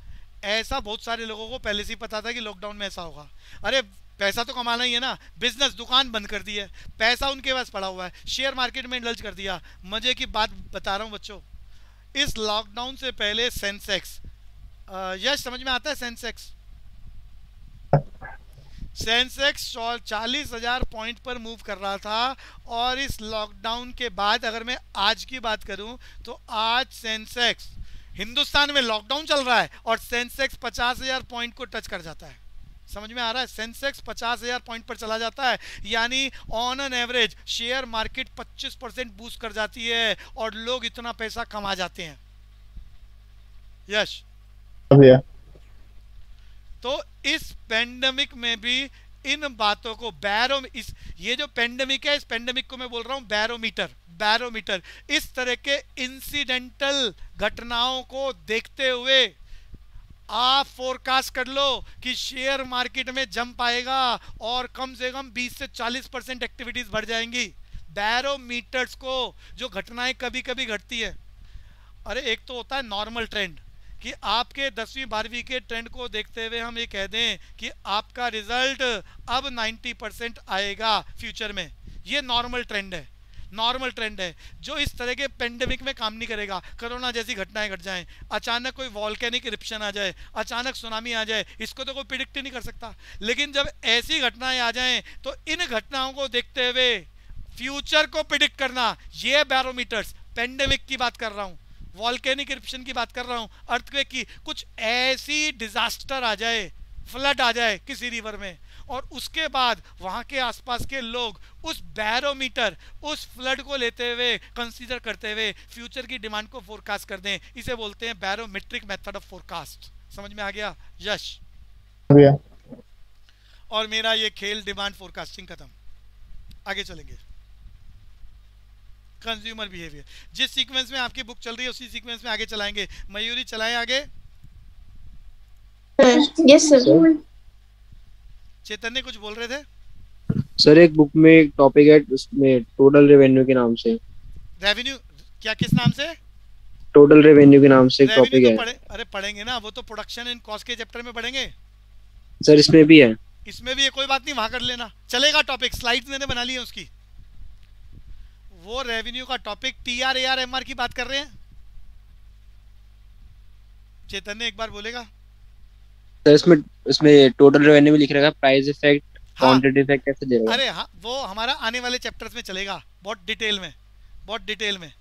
ऐसा बहुत सारे लोगों को पहले से ही पता था कि लॉकडाउन में ऐसा होगा। अरे पैसा तो कमाना ही है ना, बिजनेस दुकान बंद कर दी है, पैसा उनके पास पड़ा हुआ है, शेयर मार्केट में इंडल्ज कर दिया। मजे की बात बता रहा हूँ बच्चों, इस लॉकडाउन से पहले सेंसेक्स, यश समझ में आता है सेंसेक्स? सेंसेक्स 40,000 पॉइंट पर मूव कर रहा था, और इस लॉकडाउन के बाद अगर मैं आज की बात करूं तो आज सेंसेक्स, हिंदुस्तान में लॉकडाउन चल रहा है और सेंसेक्स 50,000 पॉइंट को टच कर जाता है। समझ में आ रहा है? सेंसेक्स 50,000 पॉइंट पर चला जाता है, यानी on an average share market 25% boost कर जाती है और लोग इतना पैसा कमा जाते हैं। यश भैया। तो इस पेंडेमिक में भी इन बातों को ये जो पेंडेमिक है, इस पेंडेमिक को मैं बोल रहा हूं बैरोमीटर। इस तरह के इंसिडेंटल घटनाओं को देखते हुए आप फोरकास्ट कर लो कि शेयर मार्केट में जंप आएगा और कम से कम 20 से 40% एक्टिविटीज बढ़ जाएंगी। बैरोमीटर्स को, जो घटनाएं कभी कभी घटती है, अरे एक तो होता है नॉर्मल ट्रेंड कि आपके 10वीं 12वीं के ट्रेंड को देखते हुए हम ये कह दें कि आपका रिजल्ट अब 90% आएगा फ्यूचर में। ये नॉर्मल ट्रेंड है जो इस तरह के पेंडेमिक में काम नहीं करेगा। कोरोना जैसी घटनाएं घट जाएं, अचानक कोई वॉल्केनिक इरप्शन आ जाए, अचानक सुनामी आ जाए, इसको तो कोई प्रिडिक्ट ही नहीं कर सकता। लेकिन जब ऐसी घटनाएं आ जाएं तो इन घटनाओं को देखते हुए फ्यूचर को प्रिडिक्ट करना, ये बैरोमीटर्स, पेंडेमिक की बात कर रहा हूं, वॉल्केनिक इरप्शन की बात कर रहा हूँ, अर्थक्वेक की, कुछ ऐसी डिजास्टर आ जाए, फ्लड आ जाए किसी रिवर में, और उसके बाद वहाँ के आसपास के लोग उस बैरोमीटर, उस फ्लड को लेते हुए, कंसीडर करते हुए फ्यूचर की डिमांड को फोरकास्ट कर दें, इसे बोलते हैं बैरोमेट्रिक मेथड ऑफ फोरकास्ट। समझ में आ गया यश? भैया और मेरा ये खेल डिमांड फोरकास्टिंग खत्म। आगे चलेंगे। कंज्यूमर बिहेवियर, जिस सीक्वेंस में आपकी बुक चल रही है उसी सीक्वेंस में आगे चलाएंगे। मयूरी चलाएं आगे। Yes sir. चैतन्य कुछ बोल रहे थे? सर एक बुक में एक टॉपिक है उसमें टोटल रेवेन्यू के नाम से। रेवेन्यू क्या, किस नाम से? टोटल रेवेन्यू के नाम से एक टॉपिक है। अरे पढ़ेंगे ना, वो तो प्रोडक्शन एंड कॉस्ट के चैप्टर में पढ़ेंगे। सर इसमें भी है? इसमें भी है, कोई बात नहीं, वहां कर लेना, चलेगा। टॉपिक स्लाइड्स मैंने बना ली है उसकी। वो रेवेन्यू का टॉपिक TRAR-MR की बात कर रहे हैं। चैतन्य एक बार बोलेगा? सर इसमें टोटल रेवेन्यू में लिख रखा है प्राइस इफेक्ट, क्वांटिटी इफेक्ट कैसे दे रहा है? अरे हाँ, वो हमारा आने वाले चैप्टर्स में चलेगा, बहुत डिटेल में, बहुत डिटेल में।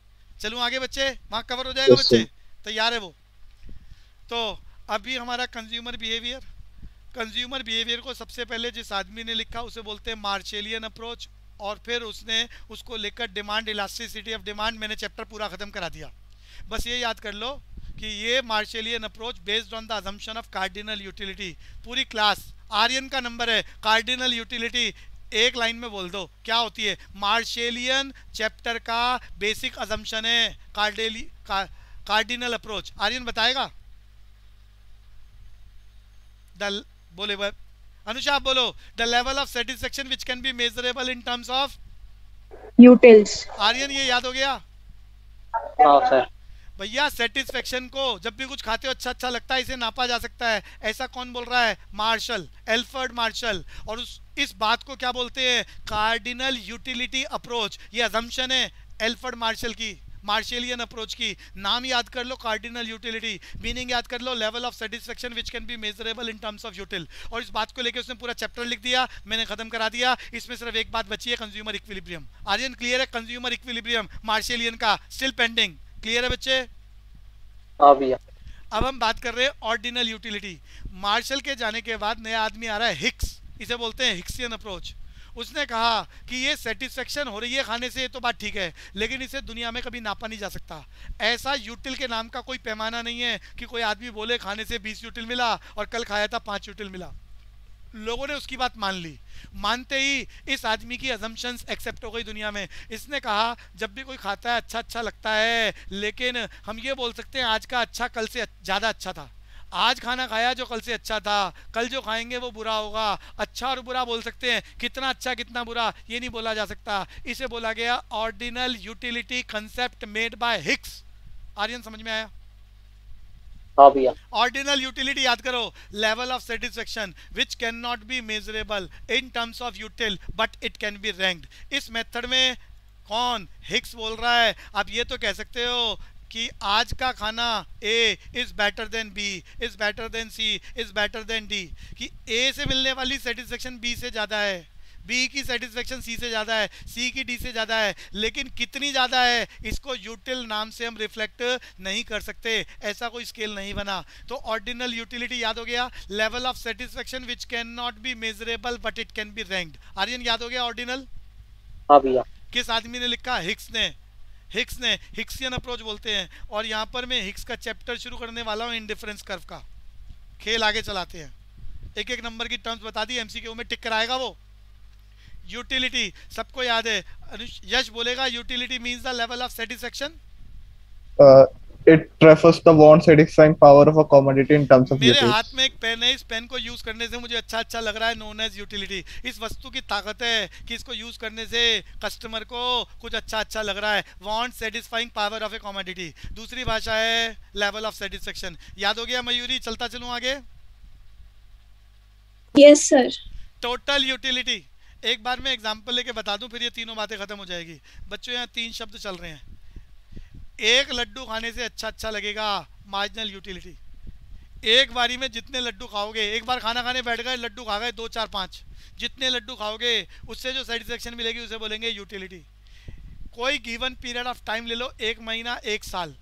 चलूँ आगे बच्चे, वहाँ कवर हो जाएगा बच्चे, तैयार है वो? तो अभी हमारा कंज्यूमर बिहेवियर, कंज्यूमर बिहेवियर को सबसे पहले जिस आदमी ने लिखा उसे बोलते हैं मार्शेलियन अप्रोच, और फिर उसने उसको लेकर डिमांड इलास्टिसिटी ऑफ डिमांड, मैंने चैप्टर पूरा खत्म करा दिया। बस ये याद कर लो कि ये Marshallian approach based on the assumption of cardinal utility. पूरी क्लास आर्यन का नंबर है, कार्डिनल यूटिलिटी एक लाइन में बोल दो क्या होती है। मार्शेलियन चैप्टर का बेसिक अजम्पशन है कार्डिनल अप्रोच। आर्यन बताएगा? बोले अनुषा आप बोलो। The level of satisfaction which can be measurable in terms of utils. Aryan ये याद हो गया? हाँ सर। भैया सेटिस्फेक्शन को जब भी कुछ खाते हो अच्छा लगता है, इसे नापा जा सकता है। ऐसा कौन बोल रहा है? Marshall, Alfred Marshall. और इस बात को क्या बोलते हैं? Cardinal utility approach. ये अजम्पशन है एल्फ्रेड मार्शल की, मार्शेलियन अप्रोच की। नाम याद कर लो कार्डिनल यूटिलिटी, मीनिंग याद कर low level of satisfaction which can be measurable in terms of यूटिल। और इस बात को लेकर उसने पूरा चैप्टर लिख दिया, मैंने खत्म करा दिया। इसमें सिर्फ एक बात बची है, कंज्यूमर इक्विलिब्रियम। आर्यन क्लियर है? कंज्यूमर इक्विलिब्रियम मार्शेलियन का स्टिल पेंडिंग, क्लियर है बच्चे? हाँ भैया। अब हम बात कर रहे हैं ऑर्डिनल यूटिलिटी। मार्शल के जाने के बाद नया आदमी आ रहा है हिक्स, इसे बोलते हैं हिक्सियन अप्रोच। उसने कहा कि ये सेटिस्फेक्शन हो रही है खाने से, ये तो बात ठीक है, लेकिन इसे दुनिया में कभी नापा नहीं जा सकता। ऐसा यूटिल के नाम का कोई पैमाना नहीं है कि कोई आदमी बोले खाने से 20 यूटिल मिला और कल खाया था 5 यूटिल मिला। लोगों ने उसकी बात मान ली, मानते ही इस आदमी की अजम्पशंस एक्सेप्ट हो गई दुनिया में। इसने कहा जब भी कोई खाता है अच्छा लगता है, लेकिन हम ये बोल सकते हैं आज का अच्छा कल से ज़्यादा अच्छा था। आज खाना खाया जो कल से अच्छा था, कल जो खाएंगे वो बुरा होगा। अच्छा और बुरा बोल सकते हैं, कितना अच्छा कितना बुरा ये नहीं बोला जा सकता। इसे बोला गया ordinal utility concept made by Hicks. Aryan समझ में आया? हाँ भैया। ऑर्डिनल यूटिलिटी याद करो, level of satisfaction which can not be measurable in terms of util but it can be ranked. इस मेथड में कौन? हिक्स बोल रहा है। आप ये तो कह सकते हो कि आज का खाना A is better than B, is better than C, is better than D, कि A से मिलने वाली सेटिस्फेक्शन B से ज़्यादा है, B की सेटिस्फेक्शन C से ज़्यादा है, C की D से ज़्यादा है, लेकिन कितनी ज़्यादा है इसको यूटिल नाम से हम रिफ्लेक्ट नहीं कर सकते, ऐसा कोई स्केल नहीं बना। तो ऑर्डिनल यूटिलिटी याद हो गया, level of satisfaction which can not be measurable but it can be ranked. Aryan याद हो गया ऑर्डिनल? हाँ भैया। किस आदमी ने लिखा? हिक्स ने। हिक्स ने, हिक्सियन अप्रोच बोलते हैं। और यहाँ पर मैं हिक्स का चैप्टर शुरू करने वाला हूँ इंडिफरेंस कर्व का। खेल आगे चलाते हैं, एक एक नंबर की टर्म्स बता दी, MCQ में टिक कराएगा वो। यूटिलिटी सबको याद है, यश बोलेगा utility means the level of satisfaction. It refers the want satisfying power of a commodity in terms of मेरे utils. हाथ में एक पेन है, इस पेन को यूज करने से मुझे अच्छा लग रहा है, नोन एज यूटिलिटी। इस वस्तु की ताकत है कि इसको यूज करने से कस्टमर को कुछ अच्छा लग रहा है, want satisfying power of a commodity. दूसरी भाषा है लेवल ऑफ सेटिस्फेक्शन। याद हो गया मयूरी? चलता चलूं आगे। Yes sir. टोटल यूटिलिटी एक बार मैं एग्जांपल लेके बता दूं, फिर ये तीनों बातें खत्म हो जाएगी। बच्चों यहाँ 3 शब्द चल रहे हैं। एक लड्डू खाने से अच्छा लगेगा, मार्जिनल यूटिलिटी। एक बारी में जितने लड्डू खाओगे, एक बार खाना खाने बैठ गए, लड्डू खा गए 2 4 5, जितने लड्डू खाओगे उससे जो सेटिस्फेक्शन मिलेगी उसे बोलेंगे यूटिलिटी। कोई गिवन पीरियड ऑफ टाइम ले लो, 1 महीना 1 साल,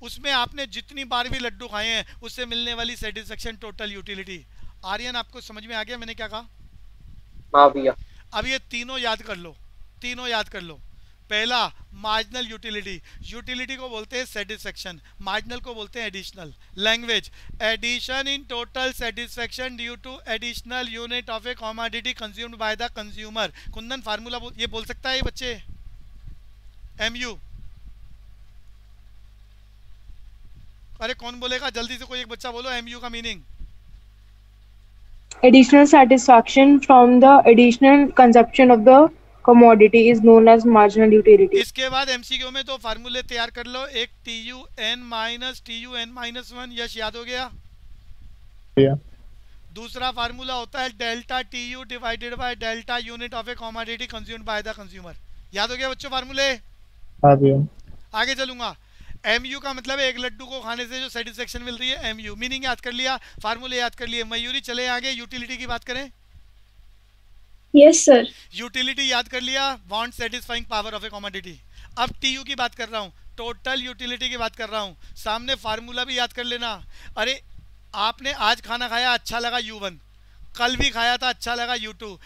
उसमें आपने जितनी बार भी लड्डू खाए हैं उससे मिलने वाली सेटिस्फेक्शन टोटल यूटिलिटी। आर्यन आपको समझ में आ गया मैंने क्या कहा? हाँ भैया। अब ये तीनों याद कर लो, तीनों याद कर लो। पहला मार्जिनल यूटिलिटी, यूटिलिटी को बोलते हैं सेटिस्फेक्शन, मार्जिनल को बोलते हैं additional. Language, addition in total satisfaction due to additional unit of a commodity consumed by the consumer. Kundan formula ये बोल सकता है ये बच्चे? एमयू, अरे कौन बोलेगा जल्दी से, कोई एक बच्चा बोलो एमयू का meaning. Additional satisfaction from the additional consumption of the commodity is known as marginal utility. इसके बाद एमसीक्यू में तो फार्मूले तैयार कर लो। एक TUN माइनस TUN माइनस 1, यश याद हो गया? दूसरा फार्मूला होता है delta TU divided by delta unit of a commodity consumed by the consumer. याद हो गया बच्चों फार्मूले? हाँ भैया। आगे चलूंगा। एमयू का मतलब है एक लड्डू को खाने से जो सेटिस्फेक्शन मिल रही है, एमयू। मीनिंग याद कर लिया, फार्मूले याद कर लिए। मयूरी चले आगे, यूटिलिटी की बात करें। Yes, sir. यूटिलिटी याद कर लिया, want satisfying power of a commodity. अब टीयू की बात कर रहा हूँ, टोटल यूटिलिटी की बात कर रहा हूँ। सामने फार्मूला भी याद कर लेना। अरे आपने आज खाना खाया अच्छा लगा U1, कल भी खाया था अच्छा लगा U2,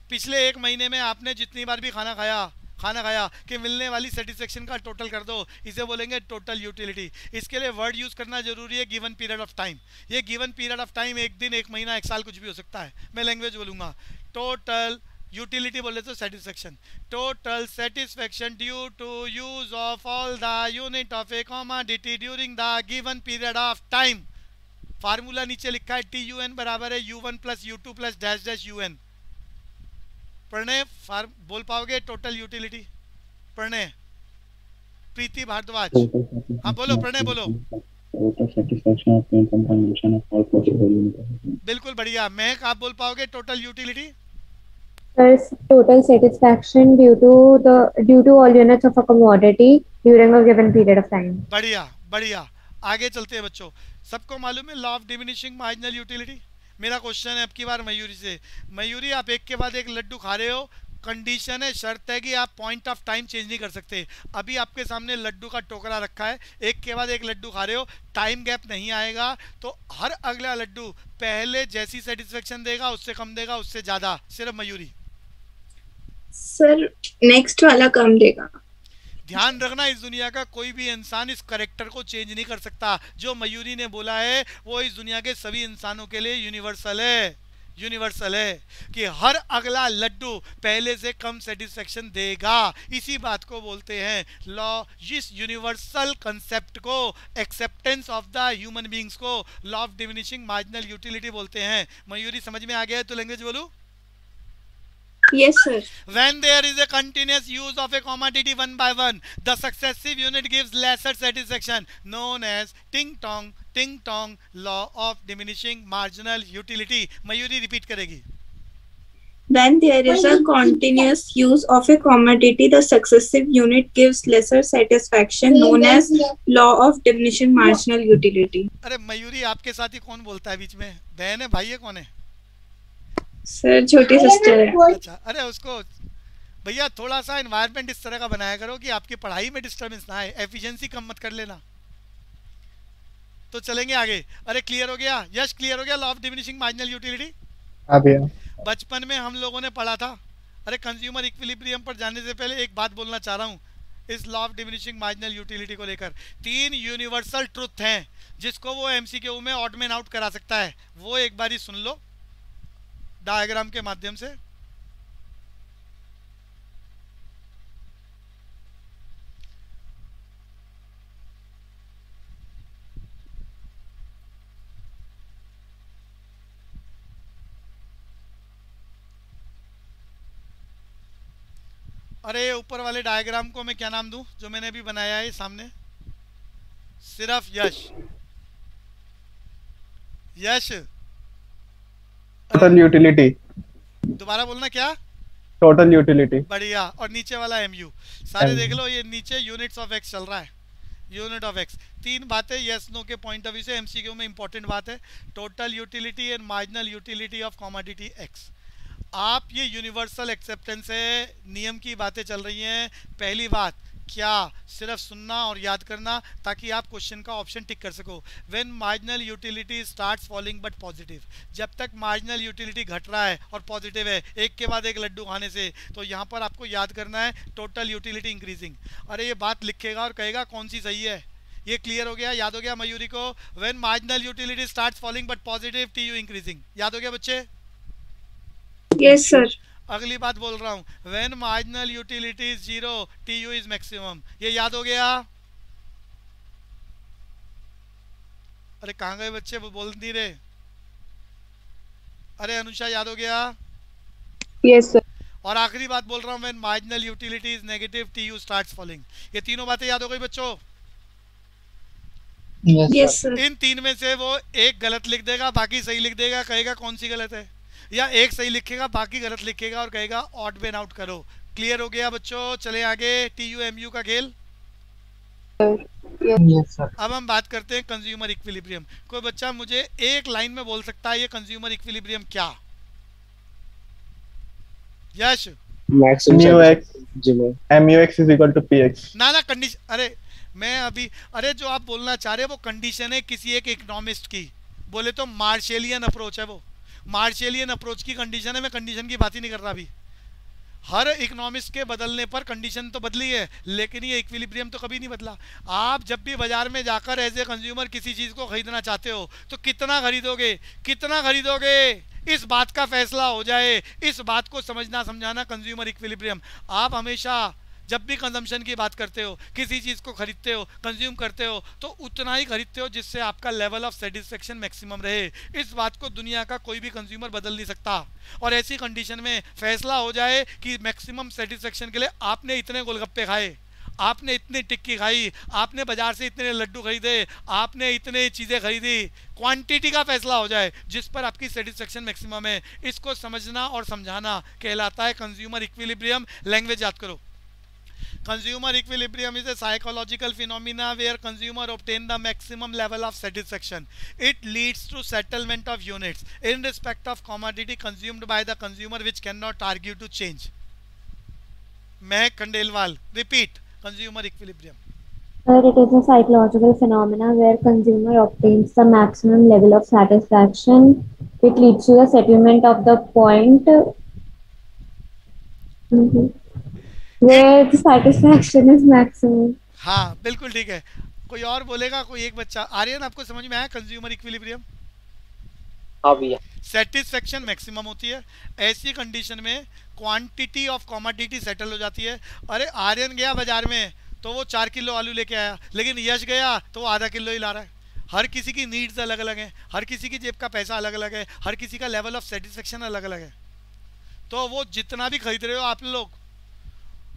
पिछले एक महीने में आपने जितनी बार भी खाना खाया कि मिलने वाली सेटिस्फेक्शन का टोटल कर दो, इसे बोलेंगे टोटल यूटिलिटी। इसके लिए वर्ड यूज़ करना जरूरी है, गिवन पीरियड ऑफ टाइम। ये गिवन पीरियड ऑफ टाइम एक दिन, एक महीना, एक साल, कुछ भी हो सकता है। मैं लैंग्वेज बोलूँगा, टोटल यूटिलिटी बोले तो satisfaction, total satisfaction due to use of all the unit of a commodity during the given period of time. Formula नीचे लिखा है, TUN बराबर है U1 plus U2 plus dash dash UN। Pranay बोल पाओगे टोटल यूटिलिटी? प्रणय, प्रीति भारद्वाज, हाँ बोलो प्रणय बोलो। बिल्कुल बढ़िया। महक आप बोल पाओगे total utility? Total satisfaction due to all units of a commodity during a given period of time. बढ़िया बढ़िया। आगे चलते हैं बच्चों। सबको मालूम है law of diminishing marginal utility? मेरा क्वेश्चन है अब की बार मयूरी से। मयूरी, आप एक के बाद एक लड्डू खा रहे हो, कंडीशन है, शर्त है कि आप पॉइंट ऑफ टाइम चेंज नहीं कर सकते। अभी आपके सामने लड्डू का टोकरा रखा है, एक के बाद एक लड्डू खा रहे हो, टाइम गैप नहीं आएगा तो हर अगला लड्डू पहले जैसी सेटिस्फेक्शन देगा, उससे कम देगा, उससे ज़्यादा। सिर्फ मयूरी। सर नेक्स्ट वाला कम देगा। ध्यान रखना, इस दुनिया का कोई भी इंसान इस करेक्टर को चेंज नहीं कर सकता। जो मयूरी ने बोला है वो इस दुनिया के सभी इंसानों के लिए यूनिवर्सल है, यूनिवर्सल है कि हर अगला लड्डू पहले से कम सेटिस्फेक्शन देगा। इसी बात को बोलते हैं लॉ, इस यूनिवर्सल कंसेप्ट को, acceptance of the human beings को law of diminishing marginal utility बोलते हैं। मयूरी समझ में आ गया है तो लैंग्वेज बोलूं? Yes, sir. When there is a continuous use of a commodity one by one, the successive unit gives lesser satisfaction, known as ting tong law of diminishing marginal utility. Mayuri repeat करेगी। When there is a continuous use of a commodity, the successive unit gives lesser satisfaction, known as law of diminishing marginal utility. अरे मयूरी, आपके साथ ही कौन बोलता है बीच में? बहन है, भाई है, कौन है? सर छोटी सिस्टर है। अच्छा, अरे उसको भैया थोड़ा सा एनवायरनमेंट इस तरह का बनाया करो कि आपकी पढ़ाई में डिस्टर्बेंस ना आए, एफिशिएंसी कम मत कर लेना। तो चलेंगे आगे। अरे क्लियर हो गया? यश क्लियर हो गया law of diminishing marginal utility? हाँ भैया। बचपन में हम लोगों ने पढ़ा था। अरे कंज्यूमर इक्विलिब्रियम पर जाने से पहले एक बात बोलना चाह रहा हूँ इस law of diminishing marginal utility को लेकर। 3 यूनिवर्सल ट्रुथ हैं जिसको वो एमसीक्यू में ऑड मैन आउट करा सकता है। वो एक बार ही सुन लो डायग्राम के माध्यम से। अरे ऊपर वाले डायग्राम को मैं क्या नाम दूं जो मैंने अभी बनाया है सामने? सिर्फ यश, यश टोटल यूटिलिटी। दोबारा बोलना क्या? Total utility. बढ़िया। और नीचे वाला एमयू। सारे देख लो, ये नीचे यूनिट्स ऑफ एक्स चल रहा है, यूनिट ऑफ एक्स। 3 बातें यस नो के पॉइंट ऑफ व्यू से एमसीक्यू में इंपॉर्टेंट बात है, total utility and marginal utility of commodity x. आप ये यूनिवर्सल एक्सेप्टेंस है, नियम की बातें चल रही हैं। पहली बात, क्या? सिर्फ सुनना और याद करना ताकि आप क्वेश्चन का ऑप्शन टिक कर सको। When marginal utility starts falling but positive, जब तक मार्जिनल यूटिलिटी घट रहा है और पॉजिटिव है, एक के बाद एक लड्डू खाने से, तो यहाँ पर आपको याद करना है टोटल यूटिलिटी इंक्रीजिंग। अरे ये बात लिखेगा और कहेगा कौन सी सही है। ये क्लियर हो गया, याद हो गया मयूरी को? When marginal utility starts falling but positive, TU increasing. याद हो गया बच्चे? Yes sir. अगली बात बोल रहा हूँ, when marginal utility is zero, TU is maximum. ये याद हो गया? अरे कहाँ गए बच्चे, वो बोल नहीं रहे। अरे अनुषा याद हो गया? Yes sir. और आखिरी बात बोल रहा हूँ, when marginal utility is negative, TU starts falling. ये तीनों बातें याद हो गई बच्चों? Yes sir. इन तीन में से वो एक गलत लिख देगा, बाकी सही लिख देगा, कहेगा कौन सी गलत है, या एक सही लिखेगा बाकी गलत लिखेगा और कहेगा ऑड बेन आउट करो। क्लियर हो गया बच्चों? चले आगे, टीयू एमयू का खेल। Yes sir. अब हम बात करते हैं कंज्यूमर इक्विलिब्रियम। कोई बच्चा मुझे एक लाइन में बोल सकता है ये कंज्यूमर इक्विलिब्रियम क्या? यश? MUX is equal to PX। ना कंडीशन, अरे मैं अभी, अरे जो आप बोलना चाह रहे हैं वो कंडीशन है किसी एक इकोनॉमिस्ट की, बोले तो मार्शेलियन अप्रोच है वो, मार्शेलियन अप्रोच की कंडीशन है। मैं कंडीशन की बात ही नहीं कर रहा अभी। हर इकोनॉमिस्ट के बदलने पर कंडीशन तो बदली है, लेकिन ये इक्विलिब्रियम तो कभी नहीं बदला। आप जब भी बाजार में जाकर एज ए कंज्यूमर किसी चीज़ को खरीदना चाहते हो तो कितना खरीदोगे, कितना खरीदोगे, इस बात का फैसला हो जाए। इस बात को समझना समझाना कंज्यूमर इक्विलिब्रियम। आप हमेशा जब भी कंजम्पशन की बात करते हो, किसी चीज़ को खरीदते हो, कंज्यूम करते हो, तो उतना ही खरीदते हो जिससे आपका लेवल ऑफ सेटिस्फेक्शन मैक्सिमम रहे। इस बात को दुनिया का कोई भी कंज्यूमर बदल नहीं सकता। और ऐसी कंडीशन में फैसला हो जाए कि मैक्सिमम सेटिस्फेक्शन के लिए आपने इतने गोलगप्पे खाए, आपने इतनी टिक्की खाई, आपने बाजार से इतने लड्डू खरीदे, आपने इतने चीज़ें खरीदी, क्वांटिटी का फैसला हो जाए जिस पर आपकी सेटिस्फेक्शन मैक्सिमम है, इसको समझना और समझाना कहलाता है कंज्यूमर इक्विलिब्रियम। लैंग्वेज याद करो। Consumer equilibrium is a psychological phenomena where consumer obtain the maximum level of satisfaction. It leads to settlement of units in respect of commodity consumed by the consumer which cannot argue to change. Mehak Khandelwal, repeat. Consumer equilibrium. Sir, it is a psychological phenomena where consumer obtains the maximum level of satisfaction. It leads to the settlement of the point. Where the satisfaction is maximum. हाँ बिल्कुल ठीक है। कोई और बोलेगा? कोई एक बच्चा। आर्यन आपको समझ में आया कंज्यूमर इक्विलिब्रियम? हाँ भैया। सेटिस्फेक्शन मैक्सिमम होती है, ऐसी कंडीशन में क्वांटिटी ऑफ कॉमोडिटी सेटल हो जाती है। अरे आर्यन गया बाजार में तो वो 4 किलो आलू लेके आया, लेकिन यश गया तो वो आधा किलो ही ला रहा है। हर किसी की नीड्स अलग अलग हैं, हर किसी की जेब का पैसा अलग अलग है, हर किसी का लेवल ऑफ सेटिस्फेक्शन अलग अलग है। तो वो जितना भी खरीद रहे हो आप लोग,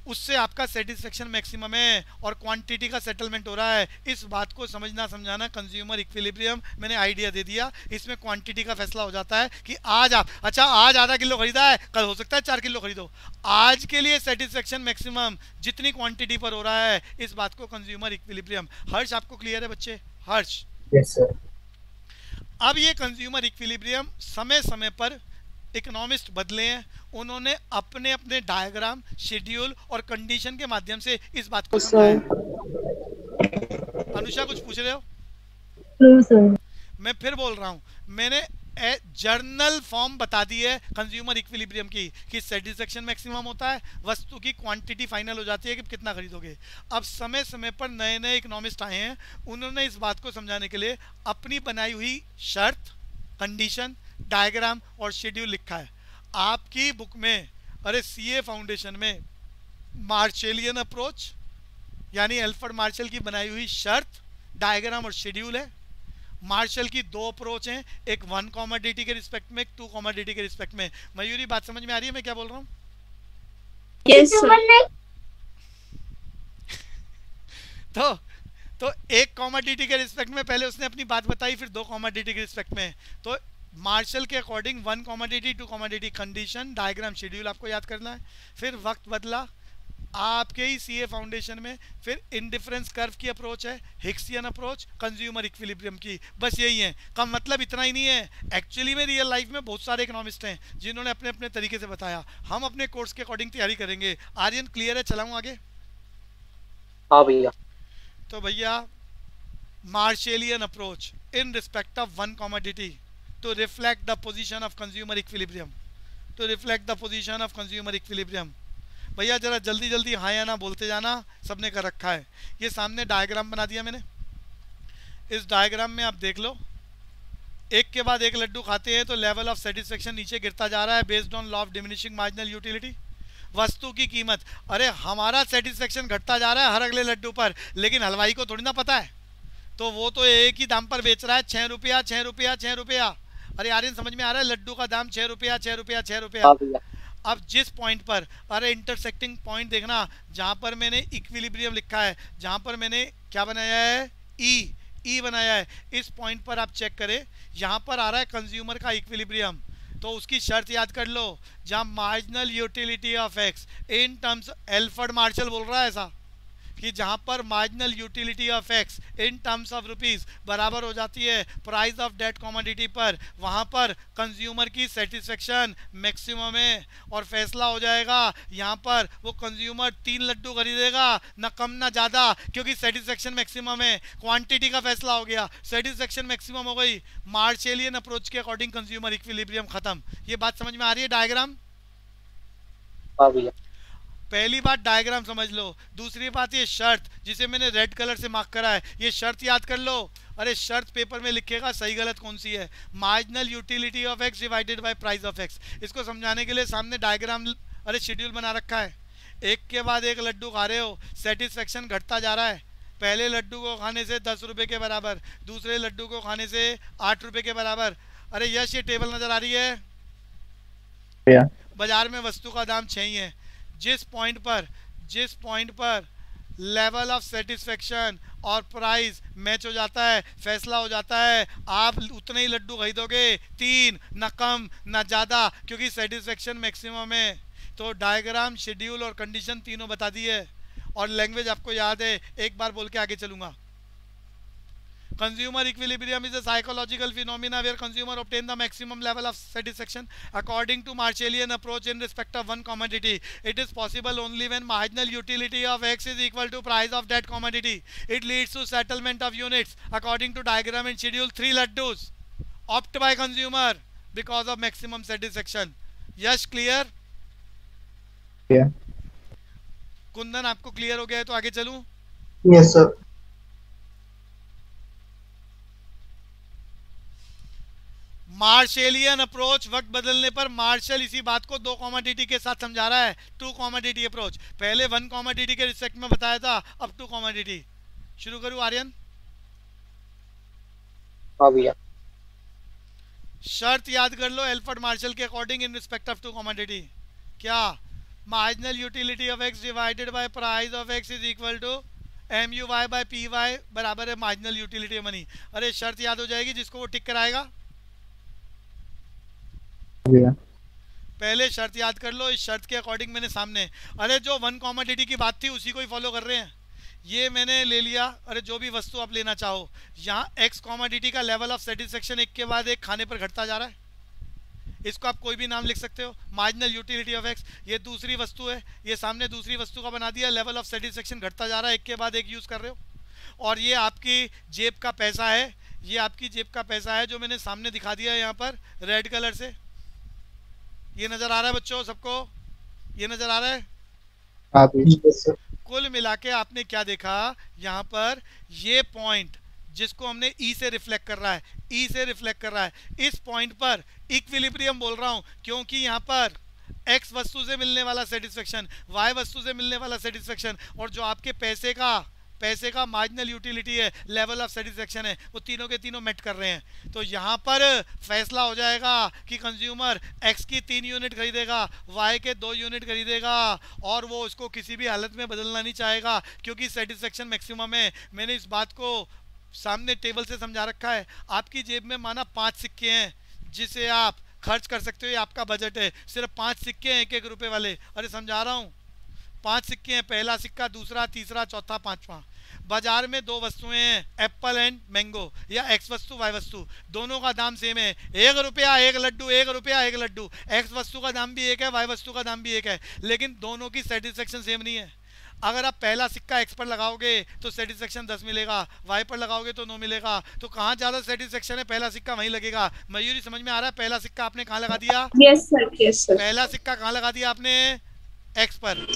उससे आपका सेटिस्फेक्शन मैक्सिमम है और क्वांटिटी का सेटलमेंट हो रहा है। इस बात को समझना समझाना कंज्यूमर इक्विलिब्रियम। मैंने आइडिया दे दिया। इसमें क्वांटिटी का फैसला हो जाता है कि आज आप, अच्छा आज आधा किलो खरीदा है, कल हो सकता है 4 किलो खरीदो। आज के लिए सेटिस्फेक्शन मैक्सिमम जितनी क्वांटिटी पर हो रहा है, इस बात को कंज्यूमर इक्विलिब्रियम। हर्ष आपको क्लियर है बच्चे? हर्ष? Yes sir. अब ये कंज्यूमर इक्विलिब्रियम समय समय पर इकोनॉमिस्ट बदले हैं, उन्होंने अपने अपने डायग्राम, शेड्यूल और कंडीशन के माध्यम से इस बात को समझाया। अनुषा कुछ पूछ रहे हो? सर मैं फिर बोल रहा हूँ, मैंने जर्नल फॉर्म बता दी है कंज्यूमर इक्विलिब्रियम की कि सेटिस्फेक्शन मैक्सिमम होता है, वस्तु की क्वांटिटी फाइनल हो जाती है कि कितना खरीदोगे। अब समय समय पर नए नए इकोनॉमिस्ट आए हैं, उन्होंने इस बात को समझाने के लिए अपनी बनाई हुई शर्त, कंडीशन, डायग्राम और शेड्यूल लिखा है। आपकी बुक में, अरे सीए फाउंडेशन में मार्शेलियन अप्रोच यानी एल्फ्रेड मार्शल की बनाई हुई शर्त, डायग्राम और शेड्यूल है। मार्शल की 2 अप्रोच हैं, एक 1 कॉमोडिटी के रिस्पेक्ट में, एक 2 कॉमोडिटी के रिस्पेक्ट में। मयूरी बात समझ में आ रही है मैं क्या बोल रहा हूँ? Yes sir. तो एक कॉमोडिटी के रिस्पेक्ट में पहले उसने अपनी बात बताई, फिर 2 कॉमोडिटी के रिस्पेक्ट में। तो मार्शल के according 1 commodity, 2 commodity, condition, diagram, schedule आपको याद करना है। फिर वक्त बदला आपके ही सीए फाउंडेशन में, फिर इंडिफरेंस कर्व की अप्रोच है, हिक्सियन अप्रोच, कंज्यूमर इक्विलिब्रियम की। बस यही है। का मतलब इतना ही नहीं है, एक्चुअली में रियल लाइफ में बहुत सारे इकोनॉमिस्ट हैं जिन्होंने अपने अपने तरीके से बताया। हम अपने कोर्स के अकॉर्डिंग तैयारी करेंगे। आर्यन क्लियर है? चलाऊं आगे? हाँ भैया। तो भैया Marshallian approach in respect of one commodity to reflect the position of consumer equilibrium, to reflect the position of consumer equilibrium। भैया जरा जल्दी जल्दी हाँ या ना बोलते जाना, सबने कर रखा है। ये सामने डायग्राम बना दिया मैंने, इस डायग्राम में आप देख लो, एक के बाद एक लड्डू खाते हैं तो लेवल ऑफ सेटिस्फेक्शन नीचे गिरता जा रहा है based on law of diminishing marginal utility. वस्तु की कीमत, अरे हमारा सेटिस्फेक्शन घटता जा रहा है हर अगले लड्डू पर, लेकिन हलवाई को थोड़ी ना पता है, तो वो तो एक ही दाम पर बेच रहा है, 6 रुपया 6 रुपया 6 रुपया। अरे आर्यन समझ में आ रहा है, लड्डू का दाम 6 रुपया 6 रुपया 6 रुपया। हाँ भैया। अब जिस पॉइंट पर, अरे इंटरसेक्टिंग पॉइंट देखना, जहां पर मैंने इक्विलिब्रियम लिखा है, जहां पर मैंने क्या बनाया है, ई बनाया है, इस पॉइंट पर आप चेक करें, यहाँ पर आ रहा है कंज्यूमर का इक्विलिब्रियम। तो उसकी शर्त याद कर लो, जहाँ marginal utility of X in terms, Alfred Marshall बोल रहा है ऐसा कि जहाँ पर marginal utility of X in terms of rupees बराबर हो जाती है प्राइस ऑफ डेट कमोडिटी पर, वहाँ पर कंज्यूमर की सेटिस्फेक्शन मैक्सिमम है और फैसला हो जाएगा। यहाँ पर वो कंज्यूमर 3 लड्डू खरीदेगा, ना कम ना ज़्यादा, क्योंकि सेटिस्फेक्शन मैक्सिमम है। क्वांटिटी का फैसला हो गया, सेटिस्फेक्शन मैक्सिमम हो गई। मार्शेलियन अप्रोच के अकॉर्डिंग कंज्यूमर इक्विलिब्रियम खत्म। ये बात समझ में आ रही है डायग्राम? हाँ भैया। पहली बात डायग्राम समझ लो, दूसरी बात ये शर्त जिसे मैंने रेड कलर से मार्क करा है, ये शर्त याद कर लो। अरे शर्त पेपर में लिखेगा, सही गलत कौन सी है, marginal utility of x divided by price of x. इसको समझाने के लिए सामने डायग्राम, अरे शेड्यूल बना रखा है, एक के बाद एक लड्डू खा रहे हो, सेटिस्फेक्शन घटता जा रहा है। पहले लड्डू को खाने से 10 रुपये के बराबर, दूसरे लड्डू को खाने से 8 रुपये के बराबर। अरे यश ये टेबल नजर आ रही है? बाजार में वस्तु का दाम 6 ही है। जिस पॉइंट पर लेवल ऑफ सेटिस्फेक्शन और प्राइस मैच हो जाता है, फैसला हो जाता है, आप उतने ही लड्डू खरीदोगे, 3, ना कम ना ज़्यादा, क्योंकि सेटिस्फेक्शन मैक्सिमम है। तो डायग्राम, शेड्यूल और कंडीशन तीनों बता दी है, और लैंग्वेज आपको याद है, एक बार बोल के आगे चलूंगा। Consumer equilibrium is a psychological phenomena where consumer obtain the maximum level of satisfaction according to Marshallian approach in respect of one commodity. It is possible only when marginal utility of X is equal to price of that commodity. It leads to settlement of units according to diagram and schedule. 3 laddus opt by consumer because of maximum satisfaction. Yes, clear? Yeah. Kundan आपको क्लियर हो गया है तो आगे चलूं? Yes sir. मार्शेलियन अप्रोच, वक्त बदलने पर मार्शल इसी बात को 2 कमोडिटी के साथ समझा रहा है। 2 कमोडिटी अप्रोच, पहले 1 कमोडिटी के रिस्पेक्ट में बताया था, अब 2 कमोडिटी। शुरू करूं आर्यन? हाँ भैया। शर्त याद कर लो, एल्फर्ड मार्शल के according in respect of 2 commodity, क्या marginal utility of x divided by price of x is equal to MUY by PY बराबर है मार्जिनल यूटिलिटी मनी। अरे शर्त याद हो जाएगी, जिसको वो टिक कराएगा। पहले शर्त याद कर लो, इस शर्त के अकॉर्डिंग मैंने सामने, अरे जो 1 कमोडिटी की बात थी उसी को ही फॉलो कर रहे हैं। ये मैंने ले लिया, अरे जो भी वस्तु आप लेना चाहो, यहाँ X कमोडिटी का लेवल ऑफ सेटिस्फेक्शन एक के बाद एक खाने पर घटता जा रहा है। इसको आप कोई भी नाम लिख सकते हो, मार्जिनल यूटिलिटी ऑफ एक्स। ये दूसरी वस्तु है, ये सामने दूसरी वस्तु का बना दिया, लेवल ऑफ सेटिस्फेक्शन घटता जा रहा है, एक के बाद एक यूज़ कर रहे हो। और ये आपकी जेब का पैसा है, ये आपकी जेब का पैसा है जो मैंने सामने दिखा दिया है यहाँ पर रेड कलर से। ये नज़र आ रहा है बच्चों सबको? ये नज़र आ रहा है? कुल मिला के आपने क्या देखा यहाँ पर, ये पॉइंट जिसको हमने ई से रिफ्लेक्ट कर रहा है, ई से रिफ्लेक्ट कर रहा है, इस पॉइंट पर इक्विलिब्रियम बोल रहा हूँ, क्योंकि यहाँ पर एक्स वस्तु से मिलने वाला सेटिस्फेक्शन, वाई वस्तु से मिलने वाला सेटिस्फेक्शन, और जो आपके पैसे का मार्जिनल यूटिलिटी है, लेवल ऑफ सेटिस्फेक्शन है, वो तीनों के तीनों मेट कर रहे हैं। तो यहाँ पर फैसला हो जाएगा कि कंज्यूमर एक्स की 3 यूनिट खरीदेगा, वाई के 2 यूनिट खरीदेगा, और वो उसको किसी भी हालत में बदलना नहीं चाहेगा, क्योंकि सेटिस्फेक्शन मैक्सिमम है। मैंने इस बात को सामने टेबल से समझा रखा है। आपकी जेब में माना 5 सिक्के हैं जिसे आप खर्च कर सकते हो, ये आपका बजट है, सिर्फ 5 सिक्के हैं 1-1 रुपए वाले। अरे समझा रहा हूँ, 5 सिक्के हैं, पहला सिक्का, दूसरा, तीसरा, चौथा, 5वां। बाजार में 2 वस्तुएं हैं, एप्पल एंड मैंगो, या एक्स वस्तु वाई वस्तु, दोनों का दाम सेम है, 1 रुपया 1 लड्डू, 1 रुपया 1 लड्डू। एक्स वस्तु का दाम भी एक है, वाई वस्तु का दाम भी एक है, लेकिन दोनों की सेटिस्फेक्शन सेम नहीं है। अगर आप पहला सिक्का एक्स पर लगाओगे तो सेटिस्फेक्शन 10 मिलेगा, वाई पर लगाओगे तो 9 मिलेगा। तो कहाँ ज़्यादा सेटिस्फेक्शन है, पहला सिक्का वहीं लगेगा। मयूरी समझ में आ रहा है? पहला सिक्का आपने कहाँ लगा दिया? Yes sir, yes sir. पहला सिक्का कहाँ लगा दिया आपने? एक्स पर।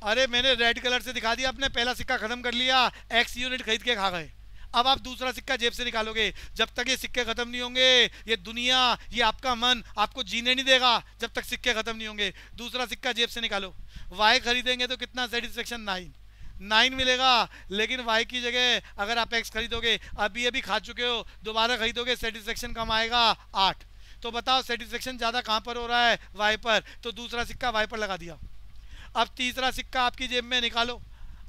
अरे मैंने रेड कलर से दिखा दिया, आपने पहला सिक्का खत्म कर लिया, एक्स यूनिट खरीद के खा गए। अब आप दूसरा सिक्का जेब से निकालोगे, जब तक ये सिक्के खत्म नहीं होंगे ये दुनिया, ये आपका मन आपको जीने नहीं देगा जब तक सिक्के खत्म नहीं होंगे। दूसरा सिक्का जेब से निकालो, वाई खरीदेंगे तो कितना सेटिस्फेक्शन? 9 मिलेगा। लेकिन वाई की जगह अगर आप एक्स खरीदोगे, अभी खा चुके हो, दोबारा खरीदोगे, सेटिस्फेक्शन कम आएगा 8। तो बताओ सेटिस्फेक्शन ज़्यादा कहाँ पर हो रहा है? वाई पर। तो दूसरा सिक्का वाई पर लगा दिया। अब तीसरा सिक्का आपकी जेब में निकालो,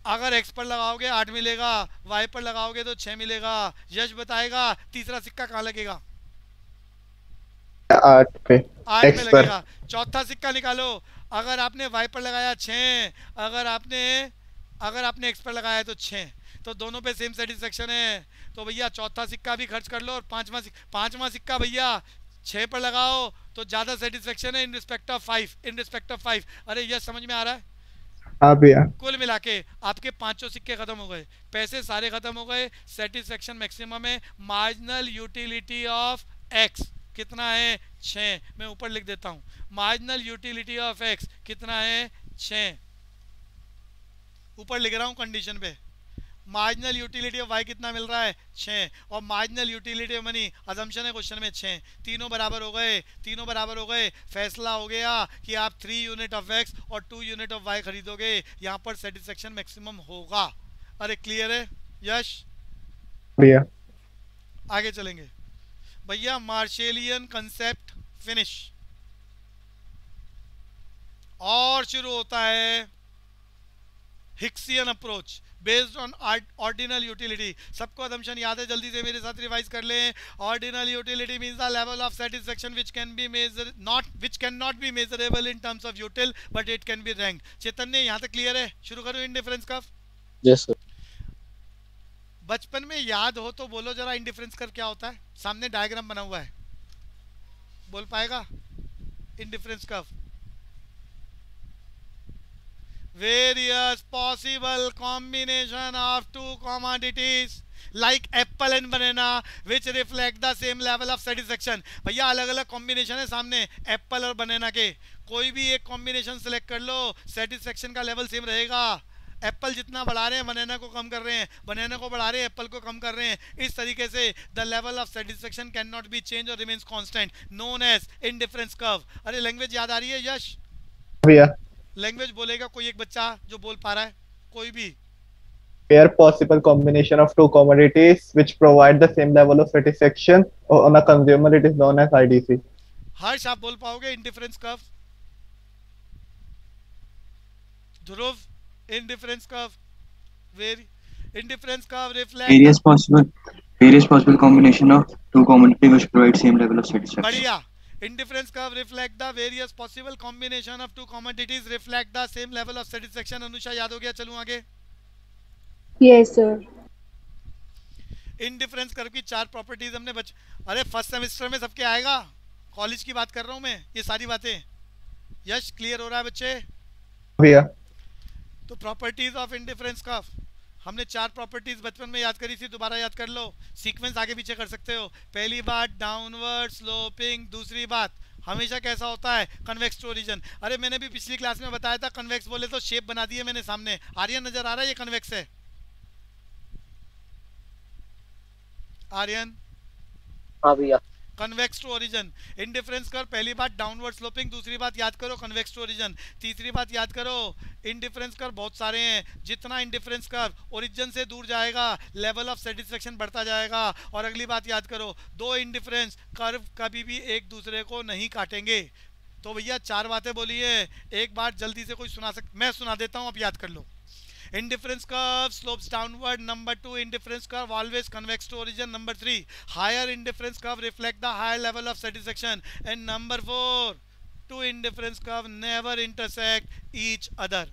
अगर एक्स पर लगाओगे 8 मिलेगा, वाई पर लगाओगे तो 6 मिलेगा। यश बताएगा तीसरा सिक्का कहाँ लगेगा? 8 पे, 8 एक्स में पर। लगेगा। चौथा सिक्का निकालो, अगर आपने वाई पर लगाया 6, अगर आपने एक्स पर लगाया तो 6, तो दोनों पे सेम सेटिस्फेक्शन है। तो भैया चौथा सिक्का भी खर्च कर लो और पांचवा सिक्का भैया 6 पर लगाओ तो ज़्यादा सेटिस्फेक्शन है इन रिस्पेक्ट ऑफ 5। अरे यह समझ में आ रहा है? हाँ भैया। कुल मिला के आपके पांचों सिक्के खत्म हो गए, पैसे सारे खत्म हो गए, सेटिस्फेक्शन मैक्सिमम है। मार्जिनल यूटिलिटी ऑफ एक्स कितना है? 6। मैं ऊपर लिख देता हूँ, मार्जिनल यूटिलिटी ऑफ एक्स कितना है? 6। ऊपर लिख रहा हूँ कंडीशन पे। मार्जिनल यूटिलिटी ऑफ वाई कितना मिल रहा है? 6। और marginal utility of money assumption है क्वेश्चन में 6। तीनों बराबर हो गए। फैसला हो गया कि आप 3 यूनिट ऑफ एक्स और 2 यूनिट ऑफ वाई खरीदोगे, यहाँ पर सेटिस्फेक्शन मैक्सिमम होगा। अरे क्लियर है यश? भैया आगे चलेंगे भैया। मार्शेलियन कंसेप्ट फिनिश और शुरू होता है Hicksian approach based on ordinal utility. सबको अजम्पशन याद है? जल्दी से मेरे साथ रिवाइज कर लें। Ordinal utility means the level of satisfaction which cannot be measurable in terms of util but it can be ranked। चैतन्य यहाँ तक क्लियर है? शुरू करो इंडिफरेंस कर्व। Yes sir. बचपन में याद हो तो बोलो जरा, इंडिफरेंस कर्व क्या होता है? सामने डायग्राम बना हुआ है, बोल पाएगा? Indifference curve, various possible combination of two commodities like apple and banana which reflect the same level of satisfaction। भैया अलग अलग कॉम्बिनेशन है सामने एप्पल और बनाना के, कोई भी एक कॉम्बिनेशन सेलेक्ट कर लो, सेटिस्फेक्शन का लेवल सेम रहेगा। एप्पल जितना बढ़ा रहे हैं बनाना को कम कर रहे हैं, बनाना को बढ़ा रहे हैं एप्पल को कम कर रहे हैं। इस तरीके से the level of satisfaction can not be change और remains constant, known as indifference curve. अरे लैंग्वेज याद आ रही है यश? भैया लैंग्वेज बोलेगा कोई एक बच्चा जो बोल पा रहा है, कोई भी। Pair possible combination of two commodities which provide the same level of satisfaction on a consumer, it is known as IDC। हर्ष आप बोल पाओगे indifference curve? Dhruv indifference curve, indifference curve reflect various possible combination of two commodities which provide same level of satisfaction। बढ़िया। Indifference curve reflect the various possible combination of to commodities reflect the same level of satisfaction. Anusha याद हो गया? चलूं आगे। Yes sir. इंडिफरेंस कर्व की 4 प्रॉपर्टीज हमने अरे फर्स्ट सेमेस्टर में सबके आएगा, कॉलेज की बात कर रहा हूं मैं, ये सारी बातें। यश क्लियर हो रहा है बच्चे? भैया तो प्रॉपर्टीज ऑफ इंडिफरेंस कर्व हमने 4 प्रॉपर्टीज बचपन में याद करी थी, दोबारा याद कर लो। सीक्वेंस आगे पीछे कर सकते हो। पहली बात डाउनवर्ड स्लोपिंग, दूसरी बात हमेशा कैसा होता है? Convex to origin. अरे मैंने भी पिछली क्लास में बताया था, कन्वेक्स बोले तो शेप बना दिए मैंने सामने। आर्यन नजर आ रहा है? ये कन्वेक्स है आर्यन? हाँ भैया। Convex to origin. इंडिफरेंस कर पहली बात डाउनवर्ड स्लोपिंग, दूसरी बात याद करो कन्वेक्स टू ओरिजिन, तीसरी बात याद करो इंडिफरेंस कर बहुत सारे हैं, जितना इंडिफरेंस कर ओरिजिन से दूर जाएगा लेवल ऑफ सेटिस्फेक्शन बढ़ता जाएगा। और अगली बात याद करो, दो इंडिफरेंस कर्व कभी भी एक दूसरे को नहीं काटेंगे। तो भैया 4 बातें बोली है, एक बार जल्दी से कोई मैं सुना देता हूँ, अब याद कर लो। Indifference curve slopes downward. Number 2, indifference curve always convex to origin. Number 3, higher indifference curve reflect the higher level of satisfaction. And number 4, two indifference curve never intersect each other.